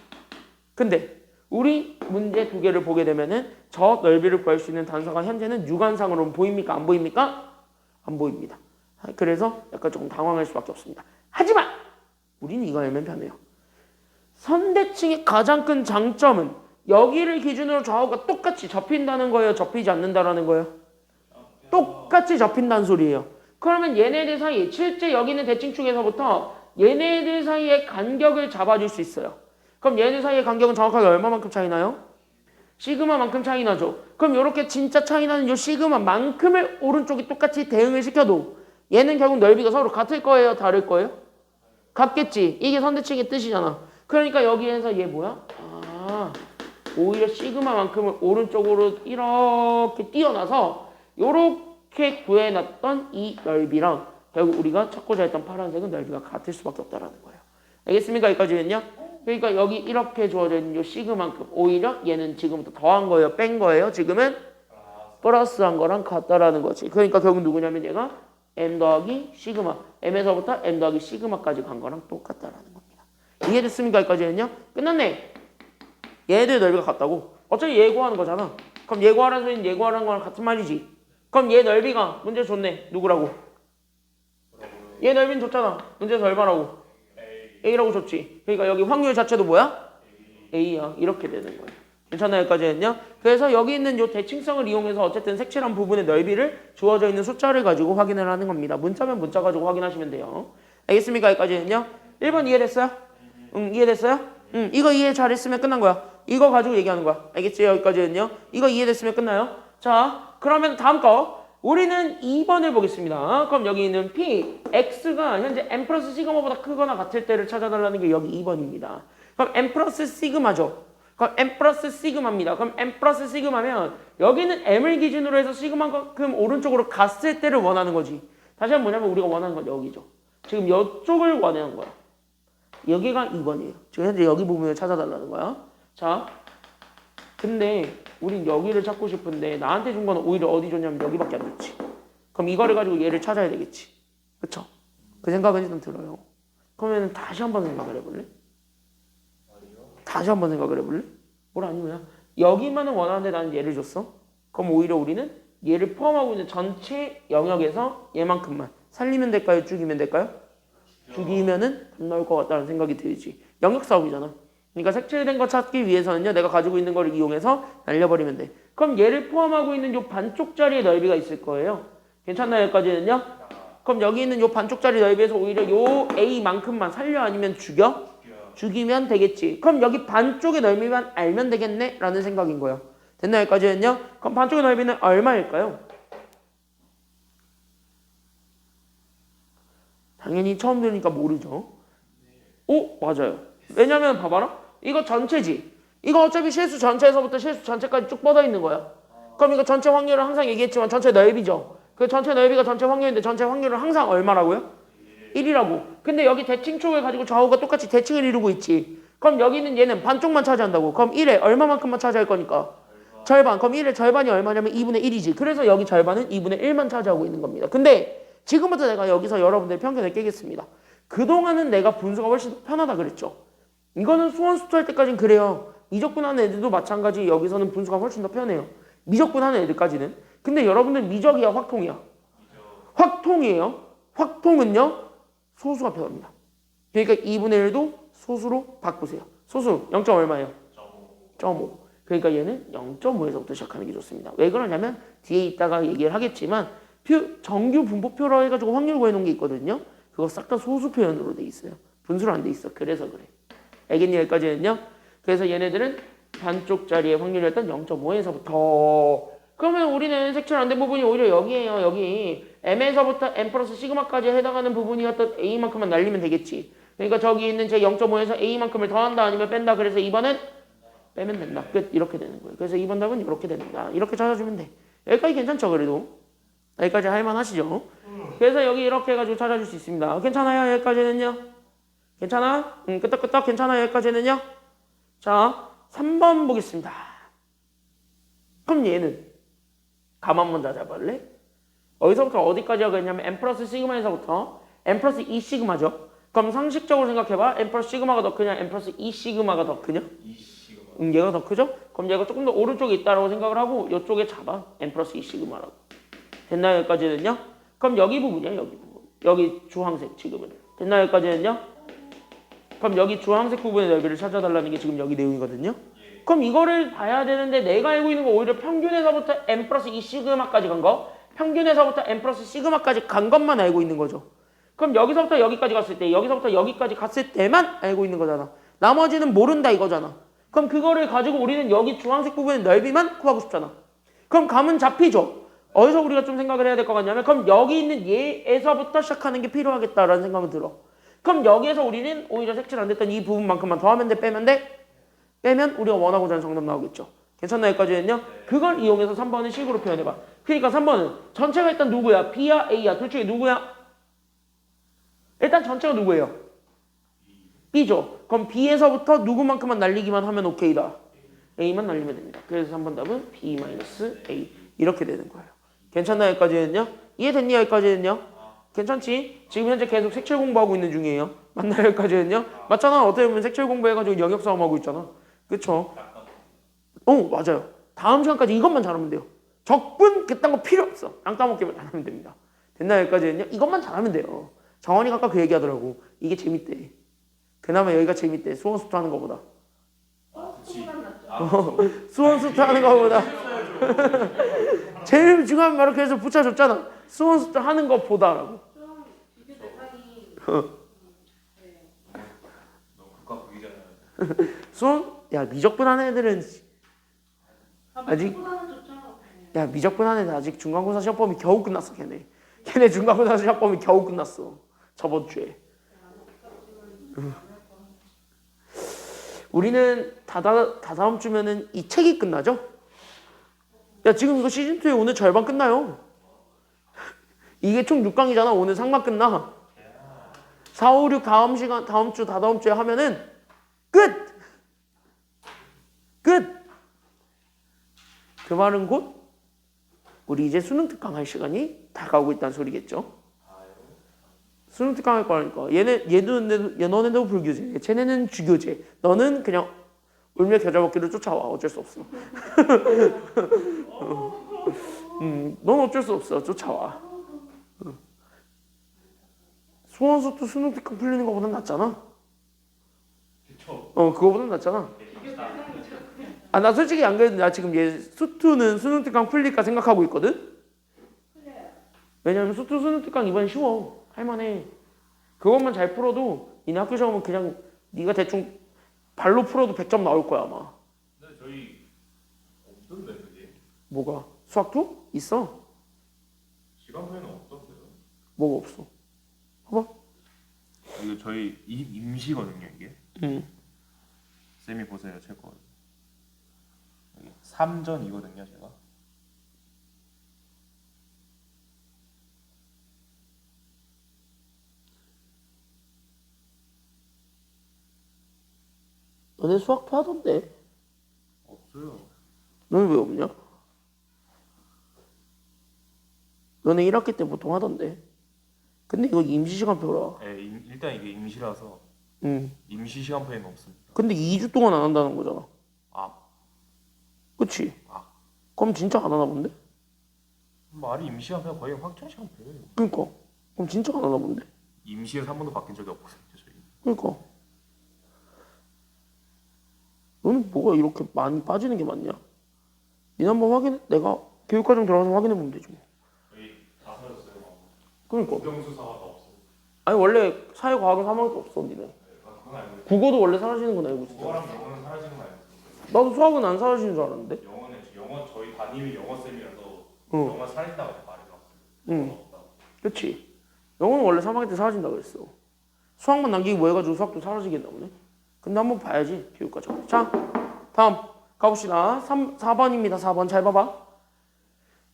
근데 우리 문제 두 개를 보게 되면은 저 넓이를 구할 수 있는 단서가 현재는 육안상으로는 보입니까? 안 보입니까? 안 보입니다. 그래서 약간 조금 당황할 수밖에 없습니다. 하지만 우리는 이거 알면 편해요. 선대칭의 가장 큰 장점은 여기를 기준으로 좌우가 똑같이 접힌다는 거예요? 접히지 않는다라는 거예요? 똑같이 접힌다는 소리예요. 그러면 얘네들 사이 실제 여기 있는 대칭축에서부터 얘네들 사이의 간격을 잡아줄 수 있어요. 그럼 얘네들 사이의 간격은 정확하게 얼마만큼 차이 나요? 시그마만큼 차이 나죠. 그럼 이렇게 진짜 차이 나는 이 시그마만큼을 오른쪽이 똑같이 대응을 시켜도 얘는 결국 넓이가 서로 같을 거예요? 다를 거예요? 같겠지. 이게 선대칭의 뜻이잖아. 그러니까 여기에서 얘 뭐야? 오히려 시그마만큼을 오른쪽으로 이렇게 띄어놔서 이렇게 구해놨던 이 넓이랑 결국 우리가 찾고자 했던 파란색은 넓이가 같을 수밖에 없다는 거예요. 알겠습니까? 여기까지는요? 그러니까 여기 이렇게 주어져 있는 이 시그만큼 오히려 얘는 지금부터 더한 거예요? 뺀 거예요? 지금은 플러스한 거랑 같다라는 거지. 그러니까 결국 누구냐면 얘가 M 더하기 시그마. M에서부터 M 더하기 시그마까지 간 거랑 똑같다라는 겁니다. 이해됐습니까? 여기까지는요? 끝났네. 얘들 넓이가 같다고. 어차피 예고하는 거잖아. 그럼 예고하라는 소리는 예고하라는 거랑 같은 말이지. 그럼 얘 넓이가 문제 줬네. 누구라고? 얘 넓이는 줬잖아. 문제에서 얼마라고? A라고 줬지. 그러니까 여기 확률 자체도 뭐야? A야. 이렇게 되는 거예요. 괜찮나요? 여기까지는요? 그래서 여기 있는 이 대칭성을 이용해서 어쨌든 색칠한 부분의 넓이를 주어져 있는 숫자를 가지고 확인을 하는 겁니다. 문자면 문자 가지고 확인하시면 돼요. 알겠습니까? 여기까지는요? 1번 이해됐어요? 응, 이해됐어요? 응, 이거 이해 잘했으면 끝난 거야. 이거 가지고 얘기하는 거야. 알겠지? 여기까지는요? 이거 이해됐으면 끝나요? 자, 그러면 다음 거. 우리는 2번을 보겠습니다. 그럼 여기 있는 P, X가 현재 M 플러스 시그마보다 크거나 같을 때를 찾아달라는 게 여기 2번입니다. 그럼 M 플러스 시그마죠. 그럼 m 플러스 시그마입니다. 그럼 m 플러스 시그마면 여기는 m을 기준으로 해서 시그마만큼 오른쪽으로 갔을 때를 원하는 거지. 다시 한번 뭐냐면 우리가 원하는 건 여기죠. 지금 이쪽을 원하는 거야. 여기가 2번이에요. 지금 현재 여기 부분을 찾아달라는 거야. 자, 근데 우린 여기를 찾고 싶은데 나한테 준 거는 오히려 어디 줬냐면 여기밖에 안 줬지. 그럼 이거를 가지고 얘를 찾아야 되겠지. 그쵸? 그 생각은 일단 들어요. 그러면 다시 한번 생각을 해볼래? 다시 한번 생각을 해볼래? 뭘 아니면 여기만은 원하는데 나는 얘를 줬어. 그럼 오히려 우리는 얘를 포함하고 있는 전체 영역에서 얘만큼만 살리면 될까요? 죽이면 될까요? 죽이면은 안 나올 것 같다는 생각이 들지. 영역 싸움이잖아. 그러니까 색칠된 거 찾기 위해서는요, 내가 가지고 있는 걸 이용해서 날려버리면 돼. 그럼 얘를 포함하고 있는 요 반쪽짜리의 넓이가 있을 거예요. 괜찮나요? 여기까지는요? 그럼 여기 있는 요 반쪽짜리 넓이에서 오히려 요 A만큼만 살려 아니면 죽여? 죽이면 되겠지. 그럼 여기 반쪽의 넓이만 알면 되겠네? 라는 생각인 거야. 됐나요? 여기까지는요? 그럼 반쪽의 넓이는 얼마일까요? 당연히 처음 들으니까 모르죠. 오, 맞아요. 왜냐면 봐봐라. 이거 전체지. 이거 어차피 실수 전체에서부터 실수 전체까지 쭉 뻗어 있는 거야. 그럼 이거 전체 확률을 항상 얘기했지만 전체 넓이죠. 그 전체 넓이가 전체 확률인데 전체 확률은 항상 얼마라고요? 1이라고. 근데 여기 대칭축을 가지고 좌우가 똑같이 대칭을 이루고 있지. 그럼 여기는 얘는 반쪽만 차지한다고. 그럼 1에 얼마만큼만 차지할 거니까? 절반. 그럼 1의 절반이 얼마냐면 2분의 1이지. 그래서 여기 절반은 2분의 1만 차지하고 있는 겁니다. 근데 지금부터 내가 여기서 여러분들 편견을 깨겠습니다. 그동안은 내가 분수가 훨씬 더 편하다 그랬죠. 이거는 수원수투 할 때까지는 그래요. 미적분하는 애들도 마찬가지. 여기서는 분수가 훨씬 더 편해요. 미적분하는 애들까지는. 근데 여러분들 미적이야 확통이야? 확통이에요. 확통은요 소수가 편합니다. 그러니까 2분의 1도 소수로 바꾸세요. 소수 0. 얼마예요? 0.5. 그러니까 얘는 0.5에서부터 시작하는 게 좋습니다. 왜 그러냐면 뒤에 있다가 얘기를 하겠지만 정규 분포표로 해가지고 확률 구해놓은 게 있거든요. 그거 싹 다 소수 표현으로 돼 있어요. 분수로 안 돼 있어. 그래서 그래. 알겠니? 여기까지는요. 그래서 얘네들은 반쪽짜리의 확률이었던 0.5에서부터. 그러면 우리는 색칠 안 된 부분이 오히려 여기에요. 여기 m에서부터 m 플러스 시그마까지 해당하는 부분이었던 a만큼만 날리면 되겠지. 그러니까 저기 있는 제 0.5에서 a만큼을 더한다 아니면 뺀다. 그래서 2번은 빼면 된다. 끝. 이렇게 되는 거예요. 그래서 2번 답은 이렇게 된다. 이렇게 찾아주면 돼. 여기까지 괜찮죠? 그래도 여기까지 할만하시죠? 그래서 여기 이렇게 해가지고 찾아줄 수 있습니다. 괜찮아요? 여기까지는요? 괜찮아? 끄떡끄떡 괜찮아요? 여기까지는요? 자, 3번 보겠습니다. 그럼 얘는 감 한번 다 잡아볼래? 어디서부터 어디까지 하겠냐면 m 플러스 시그마에서부터 m 플러스 2 시그마죠. 그럼 상식적으로 생각해봐. m 플러스 시그마가 더 크냐? m 플러스 2 시그마가 더 크냐? 2 시그마. 얘가 더 크죠? 그럼 얘가 조금 더 오른쪽에 있다라고 생각을 하고 이쪽에 잡아. m 플러스 2 시그마라고. 됐나요? 여기까지는요? 그럼 여기 부분이야. 여기 부분. 여기 주황색 지금은. 됐나요? 여기까지는요? 그럼 여기 주황색 부분의 넓이를 찾아달라는 게 지금 여기 내용이거든요. 그럼 이거를 봐야 되는데 내가 알고 있는 거 오히려 평균에서부터 m 플러스 2 시그마까지 간 거, 평균에서부터 m 플러스 시그마까지 간 것만 알고 있는 거죠. 그럼 여기서부터 여기까지 갔을 때, 여기서부터 여기까지 갔을 때만 알고 있는 거잖아. 나머지는 모른다 이거잖아. 그럼 그거를 가지고 우리는 여기 주황색 부분의 넓이만 구하고 싶잖아. 그럼 감은 잡히죠. 어디서 우리가 좀 생각을 해야 될 것 같냐면 그럼 여기 있는 얘에서부터 시작하는 게 필요하겠다라는 생각은 들어. 그럼 여기에서 우리는 오히려 색칠 안 됐던 이 부분만큼만 더하면 돼? 빼면 돼? 빼면 우리가 원하고자 하는 정답 나오겠죠. 괜찮나요? 여기까지는요? 그걸 이용해서 3번은 식으로 표현해봐. 그러니까 3번은 전체가 일단 누구야? B야? A야? 둘 중에 누구야? 일단 전체가 누구예요? B죠. 그럼 B에서부터 누구만큼만 날리기만 하면 오케이다. A만 날리면 됩니다. 그래서 3번 답은 B-A 이렇게 되는 거예요. 괜찮나요? 여기까지는요? 이해됐니? 여기까지는요? 괜찮지? 지금 현재 계속 색칠 공부하고 있는 중이에요. 맞나요? 여기까지는요? 맞잖아. 어떻게 보면 색칠 공부해가지고 영역 싸움하고 있잖아. 그쵸? 맞아요. 다음 시간까지 이것만 잘하면 돼요. 적분 그딴 거 필요 없어. 땅 따먹기만 잘하면 됩니다. 됐나요? 여기까지는요? 이것만 잘하면 돼요. 정원이가 아까 그 얘기하더라고. 이게 재밌대. 그나마 여기가 재밌대. 수원수투 하는 거보다. 수원수투 하는 거보다. 제일 중요한 말을 그래서 붙여줬잖아. 수원수투 하는 거보다라고. 좀 비교 대상이 너무 극과 극이잖아요. 야 미적분 하는 애들은 아직 보다는 좋죠. 야 미적분 하는 애들 아직 중간고사 시험범위 겨우 끝났어. 걔네 중간고사 시험범위 겨우 끝났어. 저번 주에. 우리는 다다음 주면은 이 책이 끝나죠? 야, 지금 이거 시즌2에 오늘 절반 끝나요. 이게 총 6강이잖아. 오늘 상막 끝나. 4, 5, 6 다음 주, 다다음 주에 하면은 끝! 끝! 그 말은 곧 우리 이제 수능 특강 할 시간이 다가오고 있다는 소리겠죠. 수능 특강 할 거라니까. 너네도 불교제, 쟤네는 주교제. 너는 그냥 울며 겨자 먹기를 쫓아와. 어쩔 수 없어. 넌 어쩔 수 없어. 쫓아와. 수원수도 수능 특강 풀리는 것보다 낫잖아. 그쵸. 그거보다 낫잖아. 아, 나 솔직히 안 그래도 나 지금 얘 수투는 수능 특강 풀릴까 생각하고 있거든? 왜냐면 수투 수능 특강 이번에 쉬워. 할만해. 그것만 잘 풀어도 니네 학교 시험은 그냥 네가 대충 발로 풀어도 100점 나올 거야 아마. 근데 저희 없던데 그게? 뭐가? 수학투? 있어. 시간표에는 없던데요? 뭐가 없어? 봐봐. 이거 저희 임시거든요 이게. 쌤이 보세요 제 거. 여기 3전이거든요 제가. 너네 수학투 하던데. 없어요. 너는 왜 없냐? 너네 1학기 때 보통 하던데. 근데 이거 임시시간표라. 네, 일단 이게 임시라서 응. 임시 시간표에는 없습니다. 근데 2주 동안 안 한다는 거잖아. 아, 그치? 아. 그럼 진짜 안 하나 본데? 말이 임시 시간표가 거의 확정 시간표예요. 그니까. 그럼 진짜 안 하나 본데? 임시에서 한 번도 바뀐 적이 없거든요 저희. 그니까. 너는 뭐가 이렇게 많이 빠지는 게 많냐? 니네 한번 확인해. 내가 교육과정 들어가서 확인해 보면 되지 뭐. 저희 다 사라졌어요. 그러니까. 국영수사가 다 없어요. 아니 원래 사회과학은 3학년도 없어 니네. 그건 알고. 국어도 원래 사라지는 건 알고 있어. 국어랑 영어는 사라지는 거 알고. 나도 수학은 안 사라지는 줄 알았는데. 영어 저희 담임이 영어 쌤이라서 응. 영어 사라진다고 말해놨어요. 응. 없다고. 그치. 영어는 원래 3학년 때 사라진다 그랬어. 수학만 남기기 뭐 해가지고 수학도 사라지겠나 보네. 근데 한번 봐야지 교육과정. 자 다음 가봅시다. 4번입니다. 4번 잘 봐봐.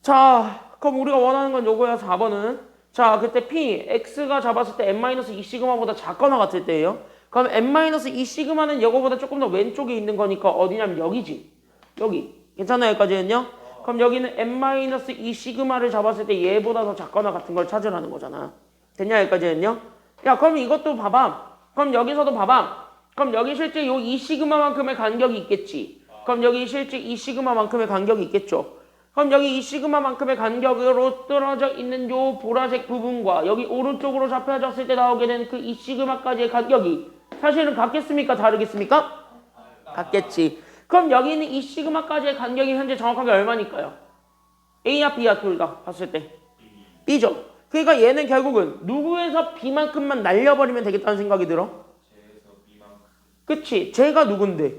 자 그럼 우리가 원하는 건 요거야. 4번은 자 그때 P, X가 잡았을 때 n-2 시그마보다 작거나 같을 때예요. 그럼 n-2 시그마는 이거보다 조금 더 왼쪽에 있는 거니까 어디냐면 여기지. 여기. 괜찮아요 여기까지는요? 그럼 여기는 n-2 시그마를 잡았을 때 얘보다 더 작거나 같은 걸 찾으라는 거잖아. 됐냐 여기까지는요? 야 그럼 이것도 봐봐. 그럼 여기서도 봐봐. 그럼 여기 실제 요 2 시그마만큼의 간격이 있겠지. 그럼 여기 실제 2 시그마만큼의 간격이 있겠죠. 그럼 여기 2 시그마만큼의 간격으로 떨어져 있는 요 보라색 부분과 여기 오른쪽으로 잡혀졌을 때 나오게 되는 그 2 시그마까지의 간격이 사실은 같겠습니까? 다르겠습니까? 같겠지. 그럼 여기 있는 2 시그마까지의 간격이 현재 정확하게 얼마니까요? A야 B야 둘 다 봤을 때 B죠. 그러니까 얘는 결국은 누구에서 B만큼만 날려버리면 되겠다는 생각이 들어? 그치? 쟤가 누군데?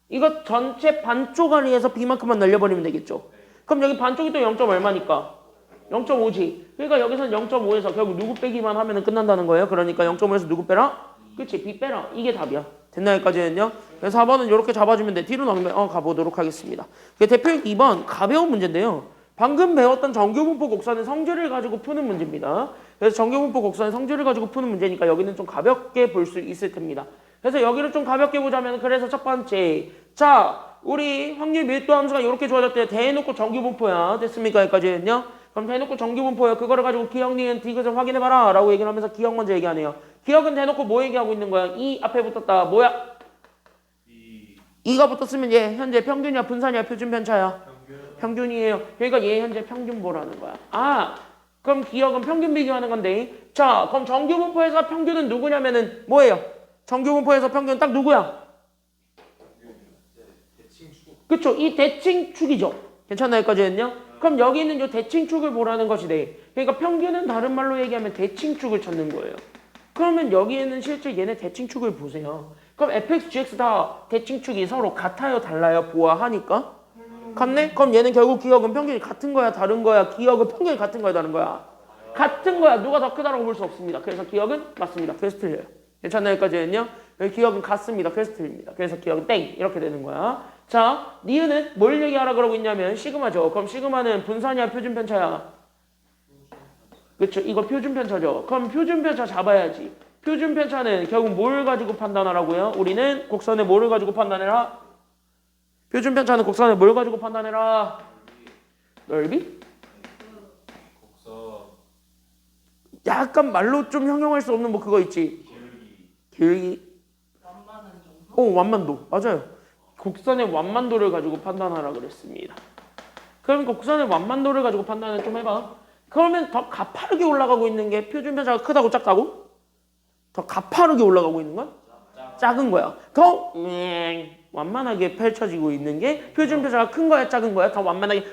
이거 전체 반쪽아리에서 B만큼만 날려버리면 되겠죠. 그럼 여기 반쪽이 또 0. 얼마니까? 0.5지. 그러니까 여기선 0.5에서 결국 누구 빼기만 하면 끝난다는 거예요. 그러니까 0.5에서 누구 빼라? 그치? B 빼라. 이게 답이야. 됐나 여기까지는요? 그래서 4번은 이렇게 잡아주면 돼. 뒤로 넘기면 가보도록 하겠습니다. 대표형 2번 가벼운 문제인데요. 방금 배웠던 정규분포 곡선의 성질을 가지고 푸는 문제입니다. 그래서 정규분포 곡선의 성질을 가지고 푸는 문제니까 여기는 좀 가볍게 볼 수 있을 겁니다. 그래서 여기를 좀 가볍게 보자면 그래서 첫 번째 자 우리 확률 밀도 함수가 이렇게 주어졌대요. 대놓고 정규분포야. 됐습니까? 여기까지는요. 그럼 대놓고 정규분포야. 그거를 가지고 기억, 니은, 디귿을 확인해봐라 라고 얘기를 하면서 기억 먼저 얘기하네요. 기억은 대놓고 뭐 얘기하고 있는 거야? 2 앞에 붙었다. 뭐야? 2가 붙었으면 얘 현재 평균이야 분산이야 표준 편차야? 평균이에요. 그러니까 얘 현재 평균 보라는 거야. 아 그럼 기억은 평균 비교하는 건데 자 그럼 정규분포에서 평균은 누구냐면은 뭐예요? 정규분포에서 평균은 딱 누구야? 그쵸? 이 대칭축이죠. 괜찮나요? 여기까지는요? 그럼 여기 있는 이 대칭축을 보라는 것이 돼. 그러니까 평균은 다른 말로 얘기하면 대칭축을 찾는 거예요. 그러면 여기에는 실제 얘네 대칭축을 보세요. 그럼 fx, gx 다 대칭축이 서로 같아요? 달라요? 보아하니까? 같네? 그럼 얘는 결국 기억은 평균이 같은 거야? 다른 거야? 기억은 평균이 같은 거야? 다른 거야? 같은 거야. 누가 더 크다라고 볼 수 없습니다. 그래서 기억은 맞습니다. 그래서 틀려요. 괜찮나요? 여기까지는요? 여기 기억은 같습니다. 그래서 틀립니다. 그래서 기억은 땡 이렇게 되는 거야. 자, 니은은 뭘 얘기하라 그러고 있냐면 시그마죠. 그럼 시그마는 분산이야 표준편차야? 그렇죠. 이거 표준편차죠. 그럼 표준편차 잡아야지. 표준편차는 결국 뭘 가지고 판단하라고요? 우리는 곡선의 뭐를 가지고 판단해라? 표준편차는 곡선의 뭘 가지고 판단해라? 넓이? 곡선 약간 말로 좀 형용할 수 없는 뭐 그거 있지. 길기. 완만한 정도? 완만도. 맞아요. 곡선의 완만도를 가지고 판단하라 그랬습니다. 그러니까 곡선의 완만도를 가지고 판단을 좀 해봐. 그러면 더 가파르게 올라가고 있는 게 표준편차가 크다고 작다고? 더 가파르게 올라가고 있는 건? 작은 거야. 더 완만하게 펼쳐지고 있는 게 표준편차가 큰 거야 작은 거야? 더 완만하게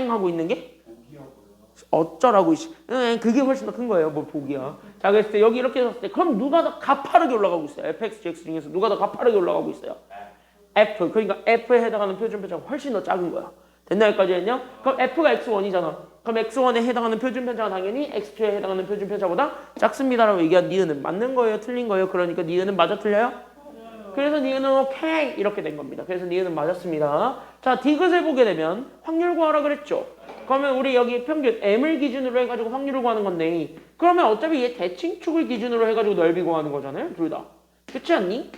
하고 있는 게? 어쩌라고 그게 훨씬 더 큰 거예요. 뭘 보기야. 자, 그랬을 때 여기 이렇게 했을 때 그럼 누가 더 가파르게 올라가고 있어요? fx, gx 중에서 누가 더 가파르게 올라가고 있어요? f. 그러니까 f에 해당하는 표준편차가 훨씬 더 작은 거야. 됐나 여기까지 했냐? 그럼 f가 x1이잖아. 그럼 x1에 해당하는 표준편차가 당연히 x2에 해당하는 표준편차보다 작습니다라고 얘기한 니은은 맞는 거예요? 틀린 거예요? 그러니까 니은은 맞아 틀려요? 그래서 니은은 오케이 이렇게 된 겁니다. 그래서 니은은 맞았습니다. 자, 디귿을 보게 되면 확률 구하라 그랬죠. 그러면 우리 여기 평균 m을 기준으로 해가지고 확률을 구하는 건데 그러면 어차피 얘 대칭축을 기준으로 해가지고 넓이 구하는 거잖아요. 둘 다. 그렇지 않니?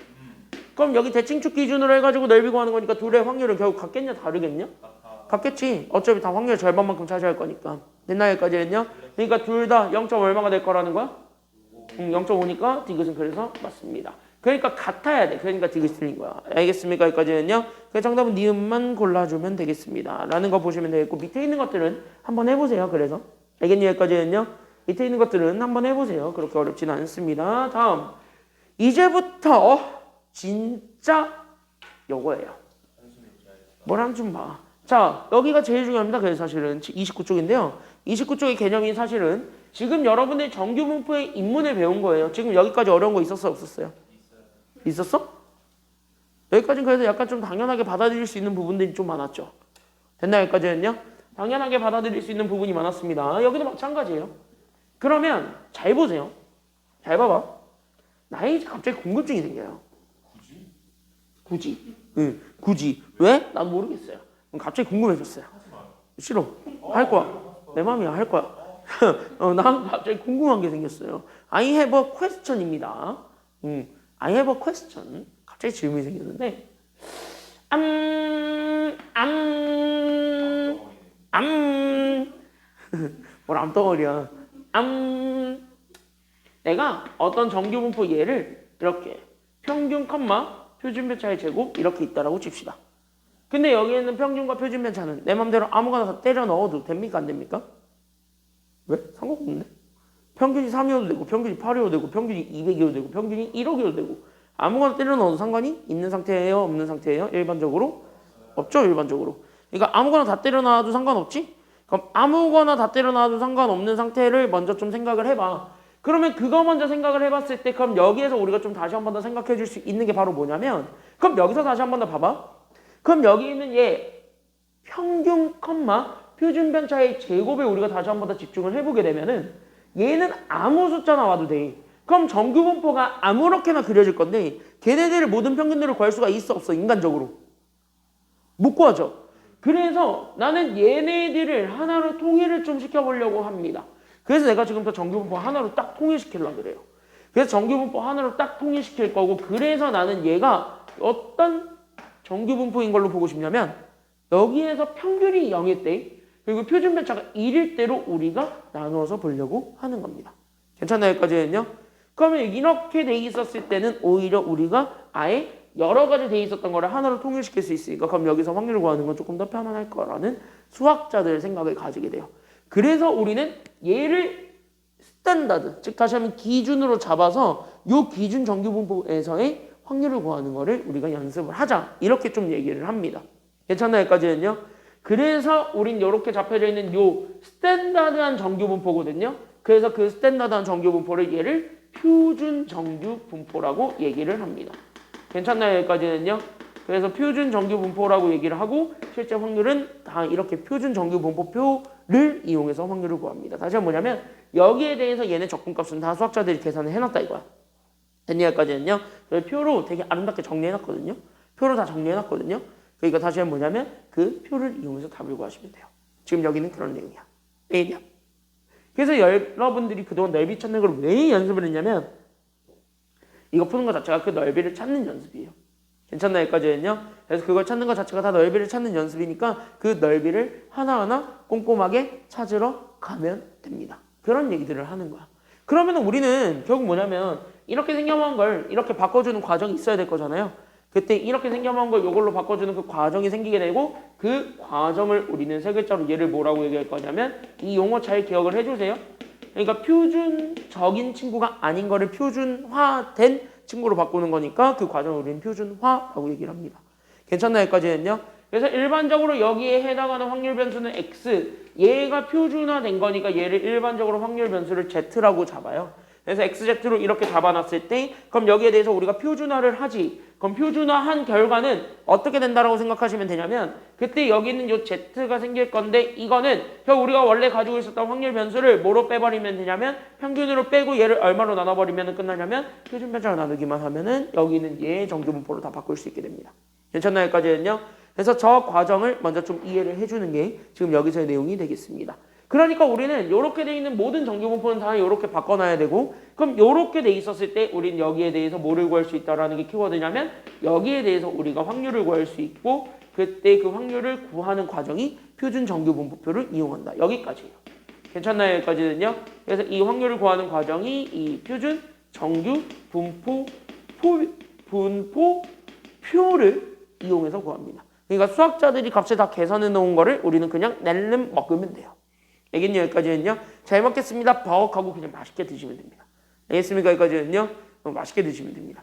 그럼 여기 대칭축 기준으로 해가지고 넓이 구하는 거니까 둘의 확률은 결국 같겠냐 다르겠냐? 같겠지. 어차피 다 확률 절반만큼 차지할 거니까. 됐나 여기까지 했냐? 그러니까 둘 다 0. 얼마가 될 거라는 거야? 0.5니까 디귿은 그래서 맞습니다. 그러니까 같아야 돼. 그러니까 디귿이 틀린 거야. 알겠습니까? 여기까지 했냐? 그래서 정답은 니은만 골라주면 되겠습니다. 라는 거 보시면 되겠고 밑에 있는 것들은 한번 해보세요. 그래서 알겠니? 여기까지 했냐? 밑에 있는 것들은 한번 해보세요. 그렇게 어렵진 않습니다. 다음 이제부터 진짜 요거예요. 뭘 한 좀 봐. 자, 여기가 제일 중요합니다. 그래서 사실은 29쪽인데요. 29쪽의 개념이 사실은 지금 여러분들이 정규분포의 입문을 배운 거예요. 지금 여기까지 어려운 거 있었어요? 없었어요? 있었어? 여기까지는 그래도 약간 좀 당연하게 받아들일 수 있는 부분들이 좀 많았죠. 됐나 여기까지는요? 당연하게 받아들일 수 있는 부분이 많았습니다. 여기도 마찬가지예요. 그러면 잘 보세요. 잘 봐봐. 나에 이제 갑자기 궁금증이 생겨요. 굳이? 응, 굳이. 왜? 난 모르겠어요. 갑자기 궁금해졌어요. 싫어. 할 거야. 내 맘이야. 할 거야. 난 갑자기 궁금한 게 생겼어요. I have a question입니다. I have a question. 갑자기 질문이 생겼는데 뭘 암덩어리야. 내가 어떤 정규분포 얘를 이렇게 평균, 표준편차의 제곱 이렇게 있다라고 칩시다. 근데 여기에 있는 평균과 표준편차는 내 맘대로 아무거나 다 때려 넣어도 됩니까? 안 됩니까? 왜? 상관없는데? 평균이 3이어도 되고 평균이 8이어도 되고 평균이 200이어도 되고 평균이 1억이어도 되고 아무거나 때려 넣어도 상관이 있는 상태예요? 없는 상태예요? 일반적으로? 없죠? 일반적으로. 그러니까 아무거나 다 때려 놔도 상관없지? 그럼 아무거나 다 때려 놔도 상관없는 상태를 먼저 좀 생각을 해봐. 그러면 그거 먼저 생각을 해봤을 때 그럼 여기에서 우리가 좀 다시 한 번 더 생각해 줄 수 있는 게 바로 뭐냐면 그럼 여기서 다시 한 번 더 봐봐. 그럼 여기 있는 얘 평균, 표준편차의 제곱에 우리가 다시 한 번 더 집중을 해보게 되면은 얘는 아무 숫자 나와도 돼. 그럼 정규분포가 아무렇게나 그려질 건데 걔네들의 모든 평균들을 구할 수가 있어 없어? 인간적으로 못 구하죠. 그래서 나는 얘네들을 하나로 통일을 좀 시켜보려고 합니다. 그래서 내가 지금부터 정규분포 하나로 딱 통일시키려고 그래요. 그래서 정규분포 하나로 딱 통일시킬 거고 그래서 나는 얘가 어떤 정규분포인 걸로 보고 싶냐면 여기에서 평균이 0일 때 그리고 표준편차가 1일 때로 우리가 나누어서 보려고 하는 겁니다. 괜찮나요? 여기까지는요? 그러면 이렇게 돼 있었을 때는 오히려 우리가 아예 여러 가지 돼 있었던 거를 하나로 통일시킬 수 있으니까 그럼 여기서 확률을 구하는 건 조금 더 편안할 거라는 수학자들의 생각을 가지게 돼요. 그래서 우리는 얘를 스탠다드, 즉 다시 하면 기준으로 잡아서 요 기준 정규분포에서의 확률을 구하는 거를 우리가 연습을 하자. 이렇게 좀 얘기를 합니다. 괜찮나요? 여기까지는요? 그래서 우린 이렇게 잡혀져 있는 요 스탠다드한 정규분포거든요. 그래서 그 스탠다드한 정규분포를 얘를 표준 정규분포라고 얘기를 합니다. 괜찮나요? 여기까지는요? 그래서 표준 정규분포라고 얘기를 하고 실제 확률은 다 이렇게 표준 정규분포표를 이용해서 확률을 구합니다. 다시 한번 뭐냐면 여기에 대해서 얘네 적분값은 다 수학자들이 계산을 해놨다 이거야. 됐냐까지는요. 표로 되게 아름답게 정리해놨거든요. 표로 다 정리해놨거든요. 그러니까 다시 한번 뭐냐면 그 표를 이용해서 답을 구하시면 돼요. 지금 여기는 그런 내용이야. 왜냐? 그래서 여러분들이 그동안 넓이 찾는 걸 왜 연습을 했냐면 이거 푸는 것 자체가 그 넓이를 찾는 연습이에요. 괜찮나요? 여기까지는요. 그래서 그걸 찾는 것 자체가 다 넓이를 찾는 연습이니까 그 넓이를 하나하나 꼼꼼하게 찾으러 가면 됩니다. 그런 얘기들을 하는 거야. 그러면 우리는 결국 뭐냐면 이렇게 생겨만 걸 이렇게 바꿔주는 과정이 있어야 될 거잖아요. 그때 이렇게 생겨만 걸 이걸로 바꿔주는 그 과정이 생기게 되고 그 과정을 우리는 세 글자로 얘를 뭐라고 얘기할 거냐면 이 용어 잘 기억을 해주세요. 그러니까 표준적인 친구가 아닌 거를 표준화된 친구로 바꾸는 거니까 그 과정을 우리는 표준화라고 얘기를 합니다. 괜찮나요? 여기까지는요. 그래서 일반적으로 여기에 해당하는 확률 변수는 x, 얘가 표준화된 거니까 얘를 일반적으로 확률 변수를 z라고 잡아요. 그래서 xz로 이렇게 잡아놨을 때 그럼 여기에 대해서 우리가 표준화를 하지. 그럼 표준화한 결과는 어떻게 된다라고 생각하시면 되냐면 그때 여기 있는 요 z가 생길 건데 이거는 결국 우리가 원래 가지고 있었던 확률 변수를 뭐로 빼버리면 되냐면 평균으로 빼고 얘를 얼마로 나눠버리면 끝나냐면 표준 편차로 나누기만 하면은 여기 있는 얘 정규분포로 다 바꿀 수 있게 됩니다. 괜찮나요? 여기까지는요. 그래서 저 과정을 먼저 좀 이해를 해주는 게 지금 여기서의 내용이 되겠습니다. 그러니까 우리는 이렇게 돼 있는 모든 정규분포는 다 이렇게 바꿔놔야 되고 그럼 이렇게 돼 있었을 때 우리는 여기에 대해서 뭐를 구할 수 있다라는 게 키워드냐면 여기에 대해서 우리가 확률을 구할 수 있고 그때 그 확률을 구하는 과정이 표준 정규분포표를 이용한다. 여기까지예요. 괜찮나요? 여기까지는요. 그래서 이 확률을 구하는 과정이 이 표준 정규분포표를 이용해서 구합니다. 그러니까 수학자들이 값을 다 계산해 놓은 거를 우리는 그냥 낼름 먹으면 돼요. 알겠냐? 여기까지는요. 잘 먹겠습니다. 버럭하고 그냥 맛있게 드시면 됩니다. 알겠습니까? 여기까지는요. 맛있게 드시면 됩니다.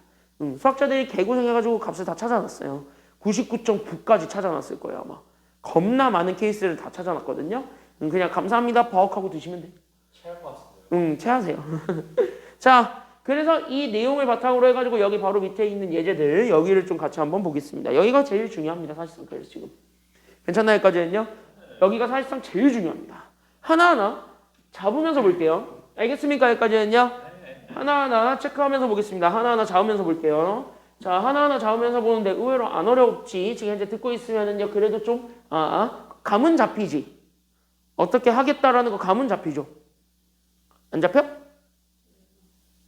수학자들이 개고생해가지고 값을 다 찾아놨어요. 99.9까지 찾아놨을 거예요 아마. 겁나 많은 케이스를 다 찾아놨거든요. 그냥 감사합니다. 버럭하고 드시면 돼요. 체할 것 같은데요. 체하세요. 자, 그래서 이 내용을 바탕으로 해가지고 여기 바로 밑에 있는 예제들 여기를 좀 같이 한번 보겠습니다. 여기가 제일 중요합니다. 사실상 그래서 지금. 괜찮나요? 여기까지는요. 여기가 사실상 제일 중요합니다. 하나하나 잡으면서 볼게요. 알겠습니까? 여기까지는요. 하나하나 체크하면서 보겠습니다. 하나하나 잡으면서 볼게요. 자, 하나하나 잡으면서 보는데 의외로 안 어렵지. 지금 현재 듣고 있으면은요. 그래도 좀 감은 잡히지. 어떻게 하겠다라는 거 감은 잡히죠. 안 잡혀?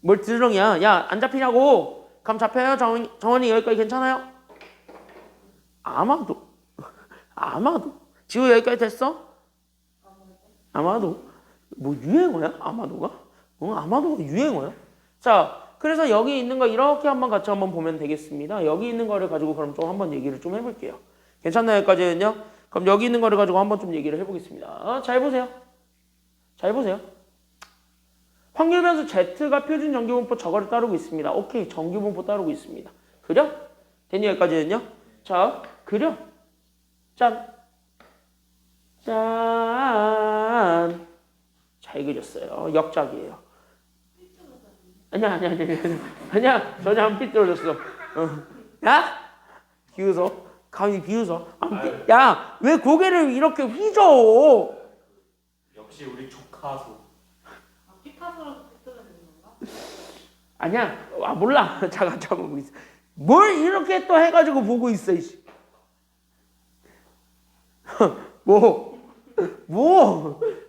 뭘 드렁이야? 야, 안 잡히냐고. 감 잡혀요? 정원이 여기까지 괜찮아요? 아마도. 지우 여기까지 됐어? 아마도. 뭐 유행어야? 아마도가? 아마도가 유행어야? 자, 그래서 여기 있는 거 이렇게 한번 같이 한번 보면 되겠습니다. 여기 있는 거를 가지고 그럼 좀 한번 얘기를 좀 해볼게요. 괜찮나요? 여기까지는요? 그럼 여기 있는 거를 가지고 한번 좀 얘기를 해보겠습니다. 잘 보세요. 잘 보세요. 확률 변수 Z가 표준 정규분포 저거를 따르고 있습니다. 오케이, 정규분포 따르고 있습니다. 그려? 됐니? 여기까지는요? 자, 그려. 짠. 짠. 잘 그렸어요. 역작이에요. 아니야. 전혀 안 삐뚤어졌어. 야? 비웃어. 감히 비웃어. 야, 왜 고개를 이렇게 휘저? 역시 우리 조카소. 피카소라고 삐뚤어지는 건가? 아니야. 몰라. 잠깐 보고 있어. 뭘 이렇게 또 해가지고 보고 있어. 이씨. 뭐?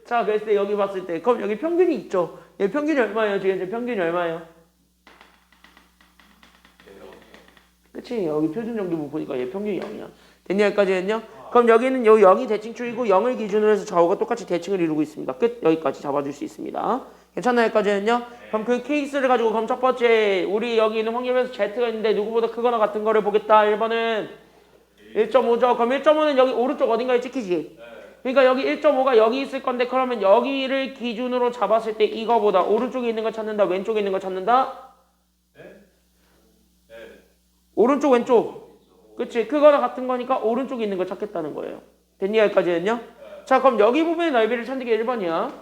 자, 그랬을 때 여기 봤을 때 그럼 여기 평균이 있죠. 얘 평균이 얼마예요? 지금 이제 평균이 얼마예요? 그치? 여기 표준 정규분포 보니까 얘 평균이 0이야. 됐냐? 여기까지는요? 그럼 여기는 요 0이 대칭축이고 0을 기준으로 해서 좌우가 똑같이 대칭을 이루고 있습니다. 끝. 여기까지 잡아줄 수 있습니다. 괜찮나요? 여기까지는요? 그럼 그 케이스를 가지고 그럼 첫 번째 우리 여기 있는 확률변수 Z가 있는데 누구보다 크거나 같은 거를 보겠다. 1번은 1.5죠. 그럼 1.5는 여기 오른쪽 어딘가에 찍히지? 그러니까 여기 1.5가 여기 있을 건데 그러면 여기를 기준으로 잡았을 때 이거보다 오른쪽에 있는 거 찾는다, 왼쪽에 있는 거 찾는다? 오른쪽, 왼쪽. 그치? 크거나 같은 거니까 오른쪽에 있는 거 찾겠다는 거예요. 됐니? 여기까지는요? 자, 그럼 여기 부분의 넓이를 찾는 게 1번이야.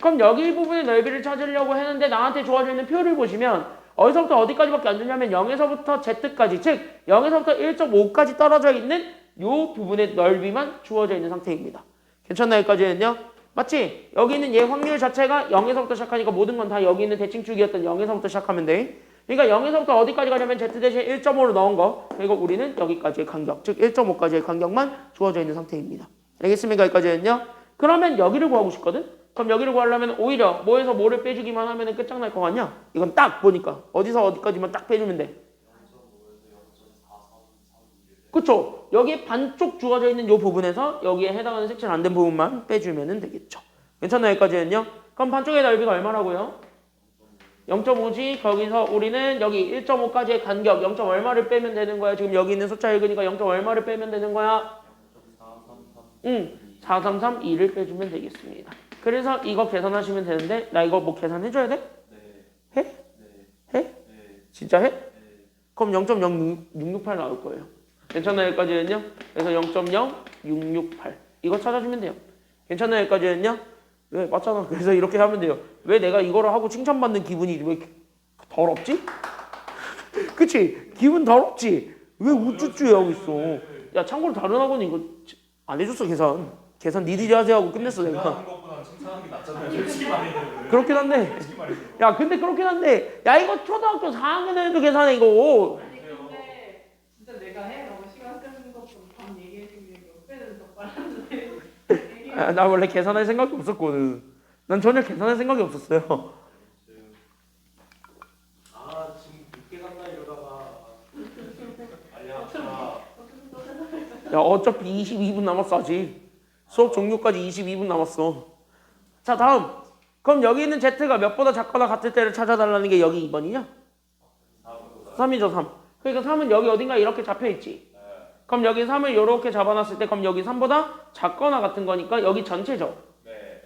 그럼 여기 부분의 넓이를 찾으려고 했는데 나한테 주어져 있는 표를 보시면 어디서부터 어디까지밖에 안 주냐면 0에서부터 Z까지, 즉 0에서부터 1.5까지 떨어져 있는 이 부분의 넓이만 주어져 있는 상태입니다. 괜찮나요? 여기까지는요? 맞지? 여기 있는 얘 확률 자체가 0에서부터 시작하니까 모든 건 다 여기 있는 대칭축이었던 0에서부터 시작하면 돼. 그러니까 0에서부터 어디까지 가냐면 z 대신 1.5로 넣은 거. 그리고 우리는 여기까지의 간격, 즉 1.5까지의 간격만 주어져 있는 상태입니다. 알겠습니까? 여기까지는요. 그러면 여기를 구하고 싶거든? 그럼 여기를 구하려면 오히려 뭐에서 뭐를 빼주기만 하면 끝장날 것 같냐? 이건 딱 보니까 어디서 어디까지만 딱 빼주면 돼. 그쵸? 여기에 반쪽 주어져 있는 이 부분에서 여기에 해당하는 색칠 안 된 부분만 빼주면 되겠죠. 괜찮나요? 여기까지는요? 그럼 반쪽의 넓이가 얼마라고요? 0.5지. 거기서 우리는 여기 1.5까지의 간격 0. 얼마를 빼면 되는 거야? 지금 여기 있는 숫자 읽으니까 0. 얼마를 빼면 되는 거야? 4332를 빼주면 되겠습니다. 그래서 이거 계산하시면 되는데 나 이거 뭐 계산해줘야 돼? 해? 해? 진짜 해? 그럼 0.0668 나올 거예요. 괜찮나요? 여기까지는요? 그래서 0.0668 이거 찾아주면 돼요. 괜찮나요? 여기까지는요? 왜? 맞잖아. 그래서 이렇게 하면 돼요. 왜 내가 이거를 하고 칭찬받는 기분이 왜 이렇게 더럽지? 그치? 기분 더럽지? 왜 우쭈쭈 하고 있어? 야 참고로 다른 학원은 이거 안 해줬어 계산. 계산 니들이 하세요 하고 끝냈어 제가 내가. 하는 것보다 칭찬하는 게 낫잖아요. 솔직히 말해서. 그렇긴 한데. 솔직히 말해서. 야 근데 그렇긴 한데. 야 이거 초등학교 4학년에도 계산해 이거. 아니 근데 진짜 내가 해? 라고 시간 쓰는 것도 밥 얘기해주는 게 옆에는 더 빨랐는데 아, 나 원래 계산할 생각이 없었거든. 난 전혀 계산할 생각이 없었어요. 아 지금 늦게 간다 이러다가 알려놨다. 야 어차피 22분 남았어 아직. 수업 종료까지 22분 남았어. 자 다음. 그럼 여기 있는 z가 몇보다 작거나 같을 때를 찾아달라는 게 여기 2번이냐? 3이죠 3. 그러니까 3은 여기 어딘가 이렇게 잡혀있지. 그럼 여기 3을 이렇게 잡아놨을 때 그럼 여기 3보다 작거나 같은 거니까 여기 전체죠. 네.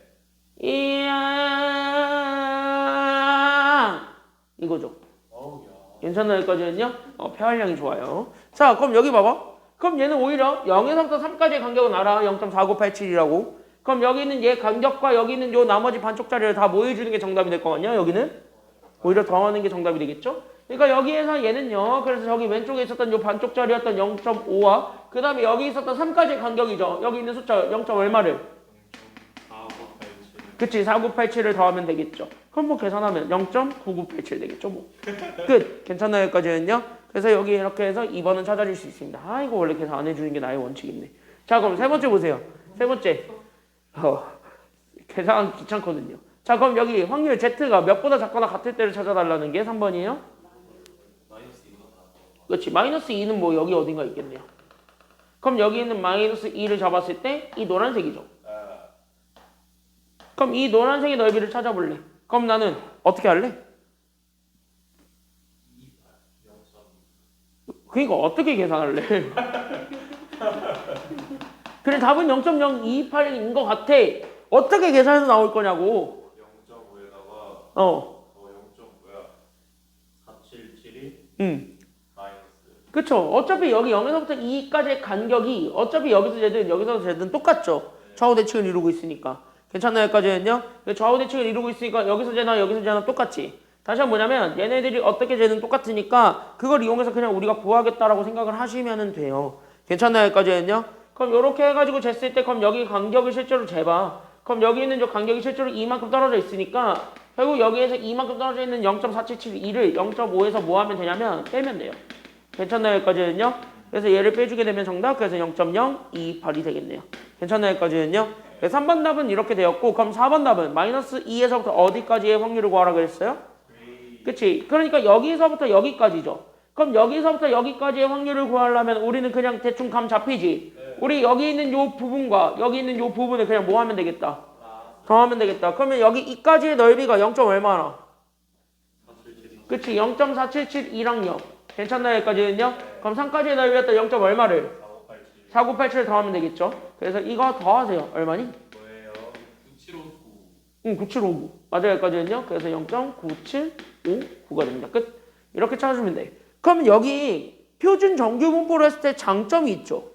이야 이거죠. 어우야. 괜찮나요? 여기까지는요? 폐활량이 좋아요. 자 그럼 여기 봐봐. 그럼 얘는 오히려 0에서부터 3까지의 간격은 알아. 0.4987이라고. 그럼 여기 있는 얘 간격과 여기 있는 요 나머지 반쪽짜리를 다 모여주는 게 정답이 될 거 같냐? 여기는? 오히려 더하는 게 정답이 되겠죠? 그러니까 여기에서 얘는요. 그래서 저기 왼쪽에 있었던 요 반쪽짜리였던 0.5와 그 다음에 여기 있었던 3까지의 간격이죠. 여기 있는 숫자 0. 얼마를? 4987. 그치 4987을 더하면 되겠죠. 그럼 뭐 계산하면 0.9987 되겠죠 뭐. 끝. 괜찮나요? 여기까지는요? 그래서 여기 이렇게 해서 2번은 찾아줄 수 있습니다. 아 이거 원래 계산 안 해주는 게 나의 원칙인데. 자 그럼 세 번째 보세요. 세 번째. 계산 귀찮거든요. 자 그럼 여기 확률 Z가 몇보다 작거나 같을 때를 찾아달라는 게 3번이에요? 마이너스 2가 그렇지. 마이너스 2는 뭐 여기 어딘가 있겠네요. 그럼 여기 있는 마이너스 2를 잡았을 때 이 노란색이죠. 그럼 이 노란색의 넓이를 찾아볼래. 그럼 나는 어떻게 할래? 그러니까 어떻게 계산할래? 그래 답은 0.0228인 것 같아. 어떻게 계산해서 나올 거냐고. 0.5에다가 어. 0.5야. 4772 마이너스. 그쵸. 어차피 여기 0에서부터 2까지의 간격이 어차피 여기서 쟤든 여기서 쟤든 똑같죠. 좌우 대칭을 이루고 있으니까. 괜찮나요? 여기까지는요? 좌우 대칭을 이루고 있으니까 여기서 쟤나 여기서 쟤나 똑같지. 다시 한번 뭐냐면 얘네들이 어떻게 쟤는 똑같으니까 그걸 이용해서 그냥 우리가 구하겠다라고 생각을 하시면 돼요. 괜찮나요? 여기까지는요? 그럼 이렇게 해가지고 쟀을 때 그럼 여기 간격을 실제로 재봐. 그럼 여기 있는 저 간격이 실제로 이만큼 떨어져 있으니까 결국 여기에서 이만큼 떨어져 있는 0.4772를 0.5에서 뭐 하면 되냐면 빼면 돼요. 괜찮나요? 여기까지는요? 그래서 얘를 빼주게 되면 정답. 그래서 0.028이 되겠네요. 괜찮나요? 여기까지는요? 3번 답은 이렇게 되었고 그럼 4번 답은 마이너스 2에서부터 어디까지의 확률을 구하라고 했어요? 그치? 그러니까 여기서부터 여기까지죠. 그럼 여기서부터 여기까지의 확률을 구하려면 우리는 그냥 대충 감 잡히지. 우리 여기 있는 요 부분과 여기 있는 요 부분을 그냥 뭐 하면 되겠다. 더하면 되겠다. 그러면 여기 이까지의 넓이가 0. 얼마나? 그치? 0.4772랑 0. 괜찮나요? 여기까지는요? 그럼 3까지의 넓이였던 0. 얼마를? 4987 더하면 되겠죠? 그래서 이거 더하세요. 얼마니? 뭐예요? 9759. 응, 9759. 맞아요. 여기까지는요? 그래서 0.9759가 됩니다. 끝. 이렇게 찾아주면 돼. 그럼 여기 표준 정규 분포를 했을 때 장점이 있죠.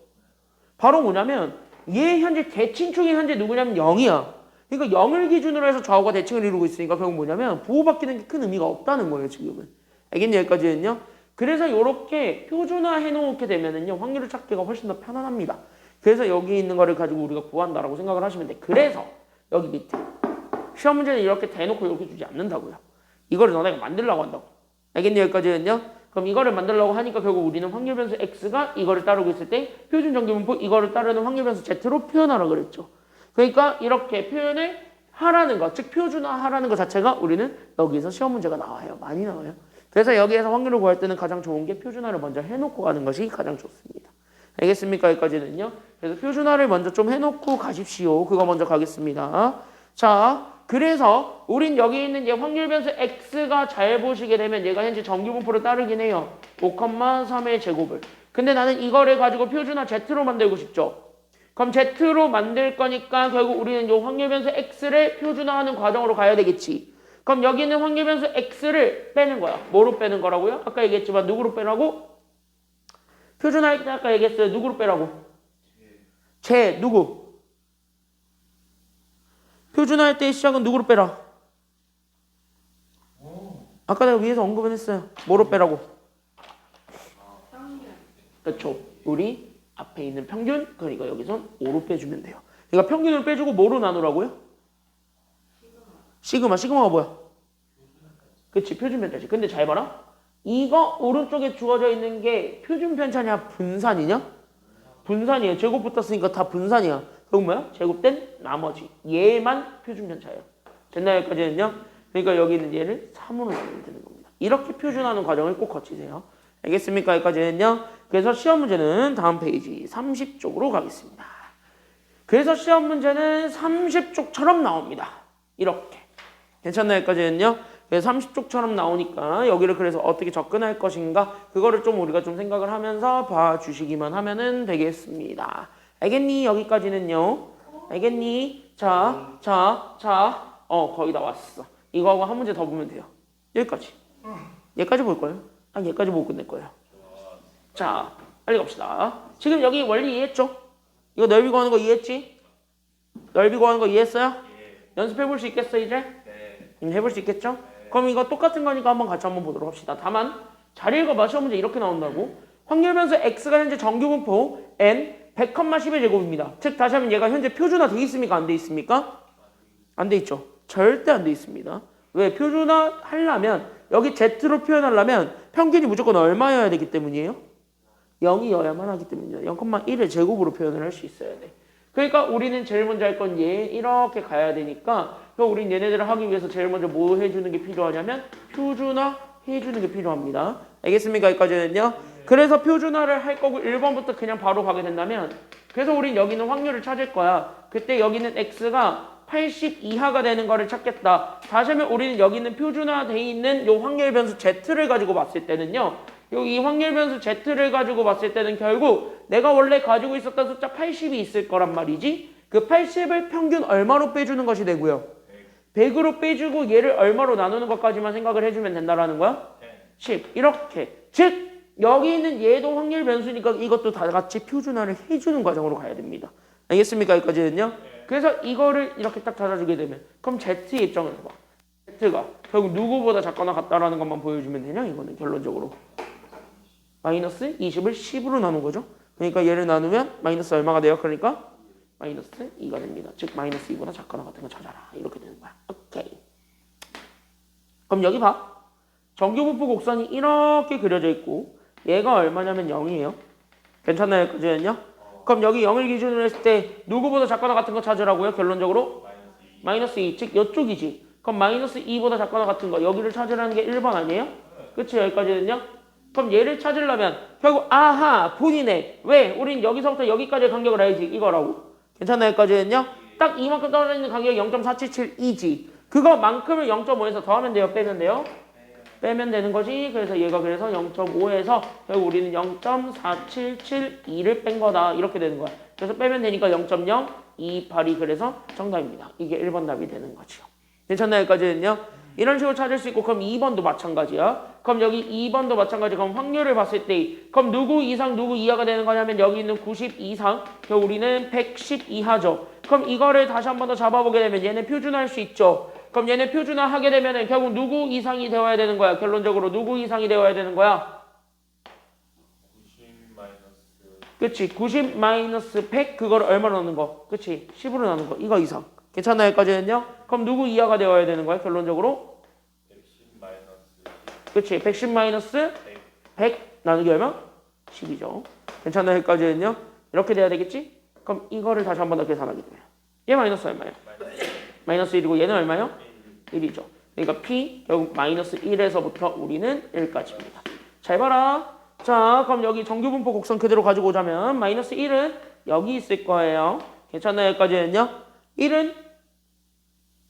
바로 뭐냐면 얘 현재 대칭축이 현재 누구냐면 0이야. 그러니까 0을 기준으로 해서 좌우가 대칭을 이루고 있으니까 결국 뭐냐면 부호바뀌는 게 큰 의미가 없다는 거예요. 지금은. 알겠냐? 여기까지는요? 그래서 이렇게 표준화 해놓게 되면은요 확률을 찾기가 훨씬 더 편안합니다. 그래서 여기 있는 거를 가지고 우리가 구한다라고 생각을 하시면 돼. 그래서 여기 밑에 시험 문제는 이렇게 대놓고 이렇게 주지 않는다고요. 이거를 너네가 만들려고 한다고. 알겠니? 여기까지는요? 그럼 이거를 만들려고 하니까 결국 우리는 확률 변수 x가 이거를 따르고 있을 때 표준 정규분포 이거를 따르는 확률 변수 z로 표현하라 그랬죠. 그러니까 이렇게 표현을 하라는 것, 즉 표준화하라는 것 자체가 우리는 여기서 시험 문제가 나와요. 많이 나와요. 그래서 여기에서 확률을 구할 때는 가장 좋은 게 표준화를 먼저 해놓고 가는 것이 가장 좋습니다. 알겠습니까? 여기까지는요. 그래서 표준화를 먼저 좀 해놓고 가십시오. 그거 먼저 가겠습니다. 자, 그래서 우린 여기 있는 얘 확률 변수 x가 잘 보시게 되면 얘가 현재 정규분포를 따르긴 해요. 5,3의 제곱을. 근데 나는 이거를 가지고 표준화 z로 만들고 싶죠. 그럼 z로 만들 거니까 결국 우리는 이 확률 변수 x를 표준화하는 과정으로 가야 되겠지. 그럼 여기 있는 확률 변수 x를 빼는 거야. 뭐로 빼는 거라고요? 아까 얘기했지만 누구로 빼라고? 표준화할 때 아까 얘기했어요. 누구로 빼라고? 누구? 표준화할 때의 시작은 누구로 빼라? 아까 내가 위에서 언급은 했어요. 뭐로 빼라고? 그렇죠. 우리 앞에 있는 평균, 그러니까 여기선 5로 빼주면 돼요. 그러니까 평균을 빼주고 뭐로 나누라고요? 시그마가 뭐야? 그치, 표준 편차지. 근데 잘 봐라. 이거 오른쪽에 주어져 있는 게 표준 편차냐 분산이냐? 분산이에요. 제곱 붙었으니까 다 분산이야. 그럼 뭐야? 제곱된 나머지 얘만 표준 편차예요. 됐나요? 여기까지는요? 그러니까 여기 있는 얘를 3으로 나누면 되는 겁니다. 이렇게 표준하는 과정을 꼭 거치세요. 알겠습니까? 여기까지는요? 그래서 시험 문제는 다음 페이지 30쪽으로 가겠습니다. 그래서 시험 문제는 30쪽처럼 나옵니다. 이렇게. 괜찮나요? 여기까지는요? 그래서 30쪽처럼 나오니까 여기를 그래서 어떻게 접근할 것인가 그거를 좀 우리가 좀 생각을 하면서 봐주시기만 하면은 되겠습니다. 알겠니? 여기까지는요. 알겠니? 자, 거의 다 왔어. 이거하고 한 문제 더 보면 돼요. 여기까지. 얘까지 볼 거예요. 얘까지 보고 끝낼 거예요. 자, 빨리 갑시다. 지금 여기 원리 이해했죠? 이거 넓이 구하는 거 이해했지? 넓이 구하는 거 이해했어요? 연습해볼 수 있겠어 이제? 해볼 수 있겠죠? 그럼 이거 똑같은 거니까 같이 한번 보도록 합시다. 다만 잘 읽어봐. 시험 문제 이렇게 나온다고. 확률 변수 x가 현재 정규분포 n 100,10의 제곱입니다. 즉 다시 하면 얘가 현재 표준화 돼 있습니까? 안 돼 있습니까? 안 돼 있죠. 절대 안 돼 있습니다. 왜? 표준화 하려면 여기 z로 표현하려면 평균이 무조건 얼마여야 되기 때문이에요? 0이어야만 하기 때문이죠. 0,1의 제곱으로 표현을 할 수 있어야 돼. 그러니까 우리는 제일 먼저 할 건 얘 이렇게 가야 되니까 우린 얘네들을 하기 위해서 제일 먼저 뭐 해주는 게 필요하냐면 표준화 해주는 게 필요합니다. 알겠습니까? 여기까지는요. 그래서 표준화를 할 거고 1번부터 그냥 바로 가게 된다면 그래서 우린 여기는 확률을 찾을 거야. 그때 여기는 x가 80 이하가 되는 거를 찾겠다. 다시 하면 우리는 여기는 표준화되어 있는 요 확률 변수 z를 가지고 봤을 때는요. 이 확률 변수 z를 가지고 봤을 때는 결국 내가 원래 가지고 있었던 숫자 80이 있을 거란 말이지. 그 80을 평균 얼마로 빼주는 것이 되고요. 100으로 빼주고 얘를 얼마로 나누는 것까지만 생각을 해주면 된다라는 거야. 10 이렇게. 즉 여기 있는 얘도 확률 변수니까 이것도 다 같이 표준화를 해주는 과정으로 가야 됩니다. 알겠습니까? 여기까지는요. 그래서 이거를 이렇게 딱 찾아주게 되면 그럼 Z의 입장에서 봐. Z가 결국 누구보다 작거나 같다라는 것만 보여주면 되냐? 이거는 결론적으로. 마이너스 20을 10으로 나눈 거죠. 그러니까 얘를 나누면 마이너스 얼마가 돼요? 그러니까 마이너스 2가 됩니다. 즉 마이너스 2보다 작거나 같은 거 찾아라. 이렇게 되는 거야. 오케이. 그럼 여기 봐. 정규분포 곡선이 이렇게 그려져 있고 얘가 얼마냐면 0이에요. 괜찮나요? 그죠요? 그럼 여기 0을 기준으로 했을 때 누구보다 작거나 같은 거 찾으라고요? 결론적으로? 마이너스 2. 즉 이쪽이지. 그럼 마이너스 2보다 작거나 같은 거 여기를 찾으라는 게 1번 아니에요? 그치? 여기까지는요? 그럼 얘를 찾으려면 결국 본이네. 왜? 우린 여기서부터 여기까지 간격을 알지. 이거라고. 괜찮나요? 여기까지는요? 딱 이만큼 떨어져 있는 간격이 0.477이지. 그거만큼을 0.5에서 더하면 돼요? 빼면 돼요? 빼면 되는 거지. 그래서 얘가 그래서 0.5에서 결국 우리는 0.4772를 뺀 거다. 이렇게 되는 거야. 그래서 빼면 되니까 0.028이 그래서 정답입니다. 이게 1번 답이 되는 거죠. 괜찮나요? 여기까지는요? 이런 식으로 찾을 수 있고 그럼 2번도 마찬가지야. 그럼 여기 2번도 마찬가지. 그럼 확률을 봤을 때 그럼 누구 이상 누구 이하가 되는 거냐면 여기 있는 90 이상 결국 우리는 110 이하죠. 그럼 이거를 다시 한 번 더 잡아보게 되면 얘는 표준화할 수 있죠. 그럼 얘네 표준화하게 되면은 결국 누구 이상이 되어야 되는 거야? 결론적으로 누구 이상이 되어야 되는 거야? 90 마이너스. 그치. 90 마이너스 100 그걸 얼마로 나누는 거? 그치. 10으로 나누는 거. 이거 이상. 괜찮나요? 여기까지는요? 그럼 누구 이하가 되어야 되는 거야? 결론적으로? 110 마이너스. 그치? 110 마이너스 100 나누기 얼마? 10이죠. 괜찮나 여기까지는요? 이렇게 돼야 되겠지? 그럼 이거를 다시 한 번 더 계산하게 되면 얘 마이너스 얼마예요? 마이너스 1이고 얘는 얼마요? 1이죠. 그러니까 P 결국 마이너스 1에서부터 우리는 1까지입니다. 잘 봐라. 자, 그럼 여기 정규분포 곡선 그대로 가지고 오자면 마이너스 1은 여기 있을 거예요. 괜찮나요? 여기까지는요? 1은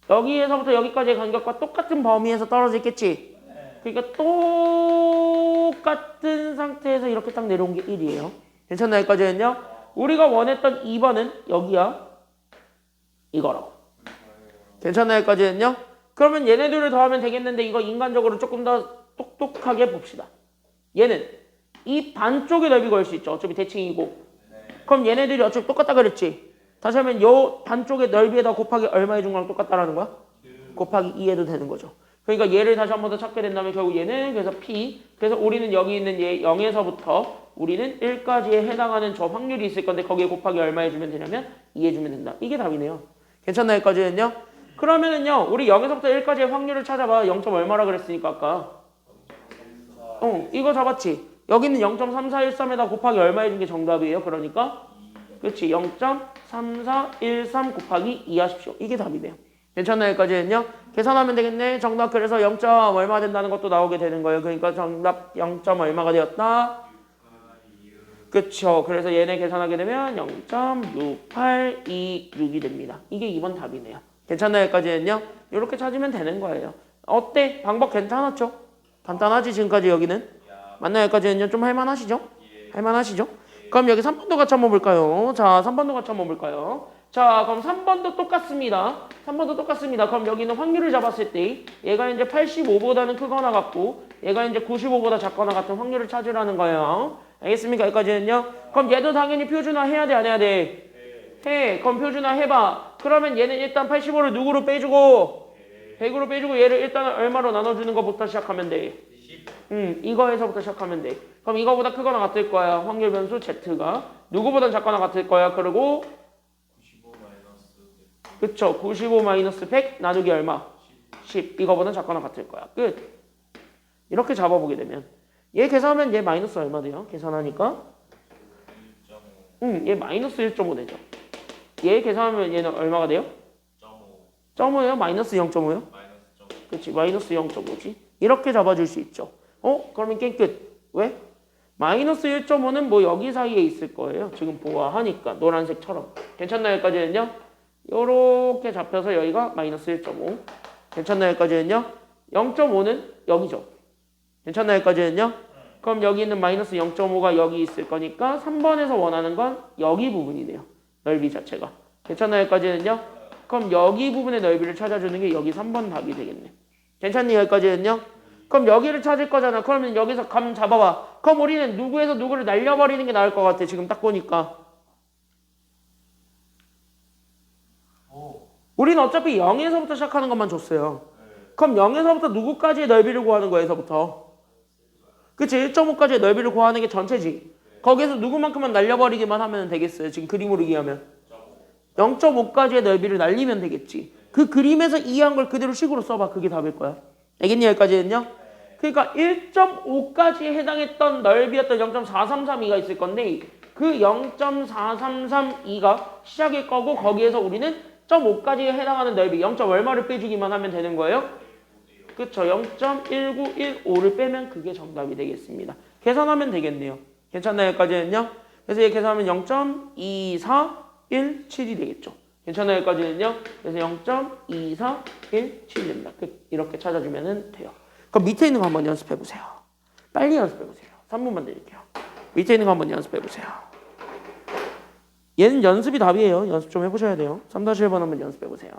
여기에서부터 여기까지의 간격과 똑같은 범위에서 떨어져 있겠지? 그러니까 똑같은 상태에서 이렇게 딱 내려온 게 1이에요. 괜찮나요? 여기까지는요? 우리가 원했던 2번은 여기야. 이거라고. 괜찮나요? 여기까지는요? 그러면 얘네들을 더하면 되겠는데 이거 인간적으로 조금 더 똑똑하게 봅시다. 얘는 이 반쪽의 넓이 구할 수 있죠. 어차피 대칭이고. 그럼 얘네들이 어차피 똑같다 그랬지. 다시 하면 요 반쪽의 넓이에다 곱하기 얼마 해준 거랑 똑같다라는 거야? 곱하기 2해도 되는 거죠. 그러니까 얘를 다시 한 번 더 찾게 된다면 결국 얘는 그래서 P. 그래서 우리는 여기 있는 얘 0에서부터 우리는 1까지에 해당하는 저 확률이 있을 건데 거기에 곱하기 얼마 해주면 되냐면 2 해주면 된다. 이게 답이네요. 괜찮나요? 여기까지는요? 그러면은요 우리 0에서부터 1까지의 확률을 찾아봐. 0. 얼마라 그랬으니까 아까. 이거 잡았지. 여기는 0.3413에다 곱하기 얼마 해준 게 정답이에요. 그러니까 그렇지. 0.3413 곱하기 2 하십시오. 이게 답이네요. 괜찮나요? 여기까지는요? 계산하면 되겠네. 정답 그래서 0. 얼마 된다는 것도 나오게 되는 거예요. 그러니까 정답 0. 얼마가 되었다? 그쵸. 그래서 얘네 계산하게 되면 0.6826이 됩니다. 이게 2번 답이네요. 괜찮나요? 여기까지는요? 이렇게 찾으면 되는 거예요. 어때? 방법 괜찮았죠? 간단하지 지금까지 여기는? 맞나요? 여기까지는요? 좀 할만하시죠? 할만하시죠? 그럼 여기 3번도 같이 한번 볼까요? 자, 3번도 같이 한번 볼까요? 자, 그럼 3번도 똑같습니다. 3번도 똑같습니다. 그럼 여기는 확률을 잡았을 때 얘가 이제 85보다는 크거나 같고 얘가 이제 95보다 작거나 같은 확률을 찾으라는 거예요. 알겠습니까? 여기까지는요? 그럼 얘도 당연히 표준화 해야 돼, 안 해야 돼? 해. 그럼 표준화 해봐. 그러면 얘는 일단 85를 누구로 빼주고 100으로 빼주고 얘를 일단 얼마로 나눠주는 것부터 시작하면 돼? 이거에서부터 시작하면 돼. 그럼 이거보다 크거나 같을 거야. 확률 변수 Z가. 누구보단 작거나 같을 거야. 그리고 95 마이너스 그쵸. 95 마이너스 100 나누기 얼마? 10. 이거보다 작거나 같을 거야. 끝. 이렇게 잡아보게 되면 얘 계산하면 얘 마이너스 얼마 돼요? 계산하니까 1.5 얘 마이너스 1.5 되죠. 얘 계산하면 얘는 얼마가 돼요? 0.5 0.5예요? 마이너스 0.5요? 마이너스 0. 그치. 마이너스 0.5지. 이렇게 잡아줄 수 있죠. 그러면 게임 끝. 왜? 마이너스 1.5는 뭐 여기 사이에 있을 거예요. 지금 보아하니까 노란색처럼. 괜찮나요? 여기까지는요? 요렇게 잡혀서 여기가 마이너스 1.5. 괜찮나요? 여기까지는요? 0.5는 여기죠. 괜찮나요? 여기까지는요? 그럼 여기 있는 마이너스 0.5가 여기 있을 거니까 3번에서 원하는 건 여기 부분이네요. 넓이 자체가. 괜찮나요? 여기까지는요? 그럼 여기 부분의 넓이를 찾아주는 게 여기 3번 답이 되겠네. 괜찮니? 여기까지는요? 그럼 여기를 찾을 거잖아. 그러면 여기서 감 잡아봐. 그럼 우리는 누구에서 누구를 날려버리는 게 나을 것 같아. 지금 딱 보니까. 우리는 어차피 0에서부터 시작하는 것만 줬어요. 그럼 0에서부터 누구까지의 넓이를 구하는 거에서부터. 그치? 1.5까지의 넓이를 구하는 게 전체지. 거기에서 누구만큼만 날려버리기만 하면 되겠어요. 지금 그림으로 얘기하면. 0.5까지의 넓이를 날리면 되겠지. 그 그림에서 이해한 걸 그대로 식으로 써봐. 그게 답일 거야. 알겠니? 여기까지는요? 그러니까 1.5까지에 해당했던 넓이였던 0.4332가 있을 건데 그 0.4332가 시작일 거고 거기에서 우리는 0.5까지에 해당하는 넓이 0. 얼마를 빼주기만 하면 되는 거예요? 그쵸. 0.1915를 빼면 그게 정답이 되겠습니다. 계산하면 되겠네요. 괜찮나요? 여기까지는요? 그래서 얘 계산하면 0.2417이 되겠죠. 괜찮아요? 여기까지는요? 그래서 0.2417 됩니다. 이렇게 찾아주면 돼요. 그럼 밑에 있는 거 한번 연습해보세요. 빨리 연습해보세요. 3분만 드릴게요. 밑에 있는 거 한번 연습해보세요. 얘는 연습이 답이에요. 연습 좀 해보셔야 돼요. 3-1번 한번 연습해보세요.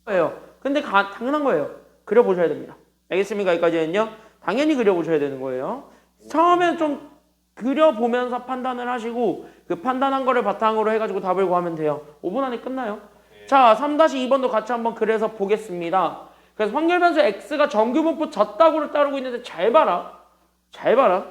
거예요. 근데 당연한 거예요. 그려보셔야 됩니다. 알겠습니까? 여기까지는요. 당연히 그려보셔야 되는 거예요. 처음에 좀 그려보면서 판단을 하시고 그 판단한 거를 바탕으로 해가지고 답을 구하면 돼요. 5분 안에 끝나요. 자, 3-2번도 같이 한번 그래서 보겠습니다. 그래서 확률 변수 x가 정규분포 졌다고를 따르고 있는데 잘 봐라. 잘 봐라.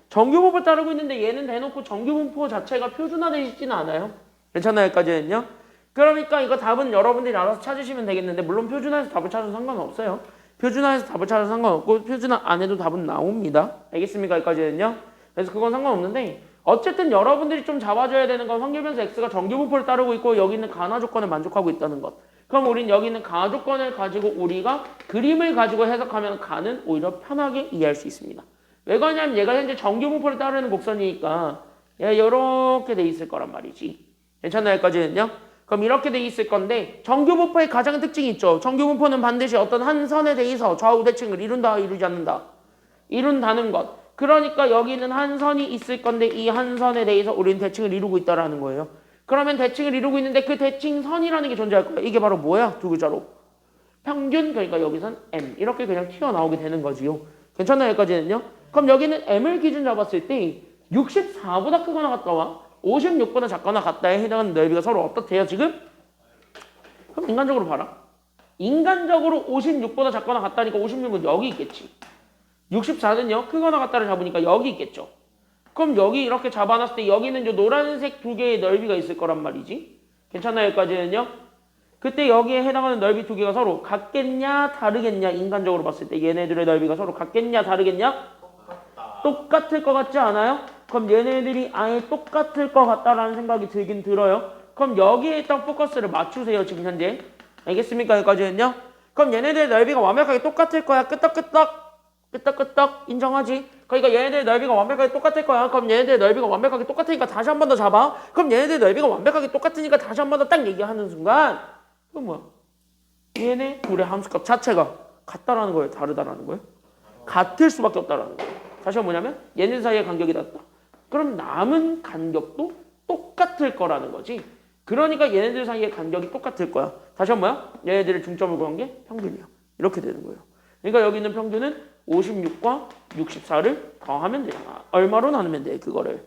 정규분포 따르고 있는데 얘는 대놓고 정규분포 자체가 표준화되어 있지는 않아요. 괜찮나요? 여기까지는요. 그러니까 이거 답은 여러분들이 알아서 찾으시면 되겠는데 물론 표준화해서 답을 찾아도 상관없어요. 표준화해서 답을 찾아도 상관없고 표준화 안 해도 답은 나옵니다. 알겠습니까? 여기까지는요. 그래서 그건 상관없는데 어쨌든 여러분들이 좀 잡아줘야 되는 건 확률 변수 x가 정규분포를 따르고 있고 여기 있는 가나 조건을 만족하고 있다는 것. 그럼 우린 여기 있는 가 조건을 가지고 우리가 그림을 가지고 해석하면 가는 오히려 편하게 이해할 수 있습니다. 왜 그러냐면 얘가 현재 정규분포를 따르는 곡선이니까 얘가 이렇게 돼 있을 거란 말이지. 괜찮나요? 여기까지는요. 그럼 이렇게 돼 있을 건데 정규분포의 가장 특징이 있죠. 정규분포는 반드시 어떤 한 선에 대해서 좌우 대칭을 이룬다, 이루지 않는다. 이룬다는 것. 그러니까 여기는 한 선이 있을 건데 이 한 선에 대해서 우리는 대칭을 이루고 있다라는 거예요. 그러면 대칭을 이루고 있는데 그 대칭선이라는 게 존재할 거예요. 이게 바로 뭐야? 두 글자로. 평균, 그러니까 여기선 M. 이렇게 그냥 튀어나오게 되는 거지요. 괜찮나요? 여기까지는요? 그럼 여기는 M을 기준 잡았을 때 64보다 크거나 같다와 56보다 작거나 같다에 해당하는 넓이가 서로 어떻대요 지금? 그럼 인간적으로 봐라. 인간적으로 56보다 작거나 같다니까 56은 여기 있겠지. 64는요 크거나 같다를 잡으니까 여기 있겠죠. 그럼 여기 이렇게 잡아놨을 때 여기는 요 노란색 두 개의 넓이가 있을 거란 말이지. 괜찮나요? 여기까지는요? 그때 여기에 해당하는 넓이 두 개가 서로 같겠냐 다르겠냐. 인간적으로 봤을 때 얘네들의 넓이가 서로 같겠냐 다르겠냐? 똑같을 것 같지 않아요? 그럼 얘네들이 아예 똑같을 것 같다라는 생각이 들긴 들어요. 그럼 여기에 딱 포커스를 맞추세요 지금 현재. 알겠습니까? 여기까지는요? 그럼 얘네들의 넓이가 완벽하게 똑같을 거야. 끄떡끄떡 인정하지? 그러니까 얘네들의 넓이가 완벽하게 똑같을 거야. 그럼 얘네들의 넓이가 완벽하게 똑같으니까 다시 한 번 더 잡아. 그럼 얘네들의 넓이가 완벽하게 똑같으니까 다시 한 번 더 딱 얘기하는 순간 그건 뭐야? 얘네 둘의 함수값 자체가 같다라는 거예요? 다르다라는 거예요? 같을 수밖에 없다라는 거예요. 다시 한번 뭐냐면 얘네 사이의 간격이 같다. 그럼 남은 간격도 똑같을 거라는 거지. 그러니까 얘네들 사이의 간격이 똑같을 거야. 다시 한번 뭐야? 얘네들의 중점을 구한 게 평균이야. 이렇게 되는 거예요. 그러니까 여기 있는 평균은 56과 64를 더하면 되잖아. 얼마로 나누면 돼? 그거를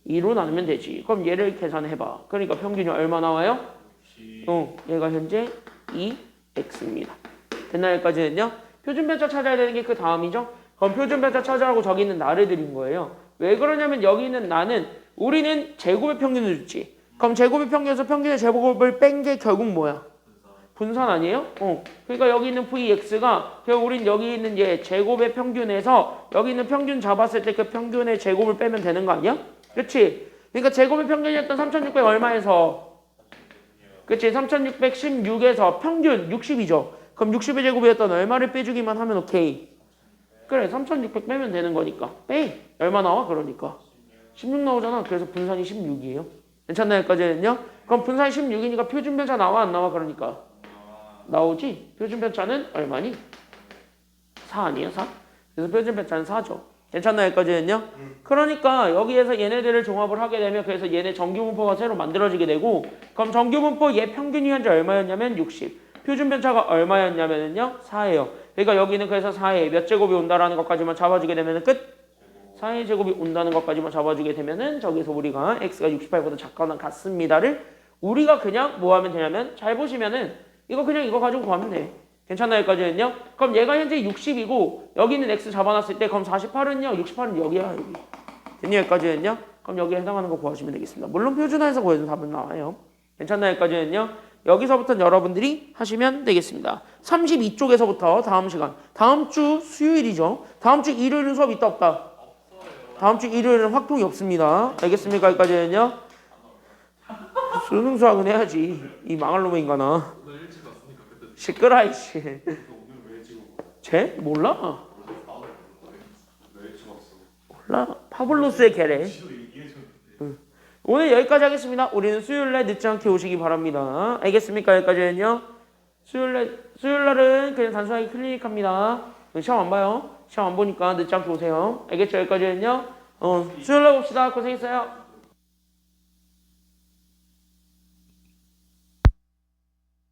2로 나누면 되지. 그럼 얘를 계산해봐. 그러니까 평균이 얼마 나와요? 얘가 현재 2x입니다. 됐나요? 여기까지는요? 표준변차 찾아야 되는 게 그 다음이죠. 그럼 표준변차 찾아라고 저기 있는 나를 드린 거예요. 왜 그러냐면 여기 있는 나는 우리는 제곱의 평균을 줬지. 그럼 제곱의 평균에서 평균의 제곱을 뺀 게 결국 뭐야? 분산 아니에요? 그러니까 여기 있는 VX가 결국 우린 여기 있는 얘 제곱의 평균에서 여기 있는 평균 잡았을 때 그 평균의 제곱을 빼면 되는 거 아니야? 그렇지? 그러니까 제곱의 평균이었던 3600 얼마에서? 그렇지? 3616에서 평균 60이죠. 그럼 60의 제곱이었던 얼마를 빼주기만 하면 오케이. 그래 3600 빼면 되는 거니까 빼. 얼마 나와? 그러니까 16 나오잖아. 그래서 분산이 16이에요. 괜찮나요? 여기까지는요? 그럼 분산이 16이니까 표준변차 나와 안 나와? 그러니까 나오지? 표준변차는 얼마니? 4 아니에요? 4? 그래서 표준변차는 4죠. 괜찮나요? 여기까지는요? 그러니까 여기에서 얘네들을 종합을 하게 되면 그래서 얘네 정규분포가 새로 만들어지게 되고 그럼 정규분포 얘 평균이 현재 얼마였냐면 60. 표준변차가 얼마였냐면요 4예요. 그러니까 여기는 그래서 4에 몇 제곱이 온다라는 것까지만 잡아주게 되면 끝. 4의 제곱이 온다는 것까지만 잡아주게 되면은 저기서 우리가 x가 68보다 작거나 같습니다를 우리가 그냥 뭐 하면 되냐면 잘 보시면은 이거 그냥 이거 가지고 구하면 돼. 괜찮나요? 여기까지는요? 그럼 얘가 현재 60이고 여기는 x 잡아놨을 때 그럼 48은요? 68은 여기야 여기. 됐냐? 여기까지는요? 그럼 여기에 해당하는 거 구하시면 되겠습니다. 물론 표준화해서 구해도 답은 나와요. 괜찮나요? 여기까지는요? 여기서부터는 여러분들이 하시면 되겠습니다. 32쪽에서부터 다음 시간. 다음 주 수요일이죠. 다음 주 일요일은 수업 있다 없다? 다음 주 일요일은 확통이 없습니다. 알겠습니까? 여기까지는요? 수능 수학은 해야지. 이 망할 놈의 인간아. 시끄러 이씨. 쟤? 몰라. 몰라. 파블로스의 개래. 오늘 여기까지 하겠습니다. 우리는 수요일날 늦지 않게 오시기 바랍니다. 알겠습니까? 여기까지는요. 수요일날은 그냥 단순하게 클리닉합니다. 시험 안 봐요. 시험 안 보니까 늦지 않게 오세요. 알겠죠? 여기까지는요. 수요일날 봅시다. 고생했어요.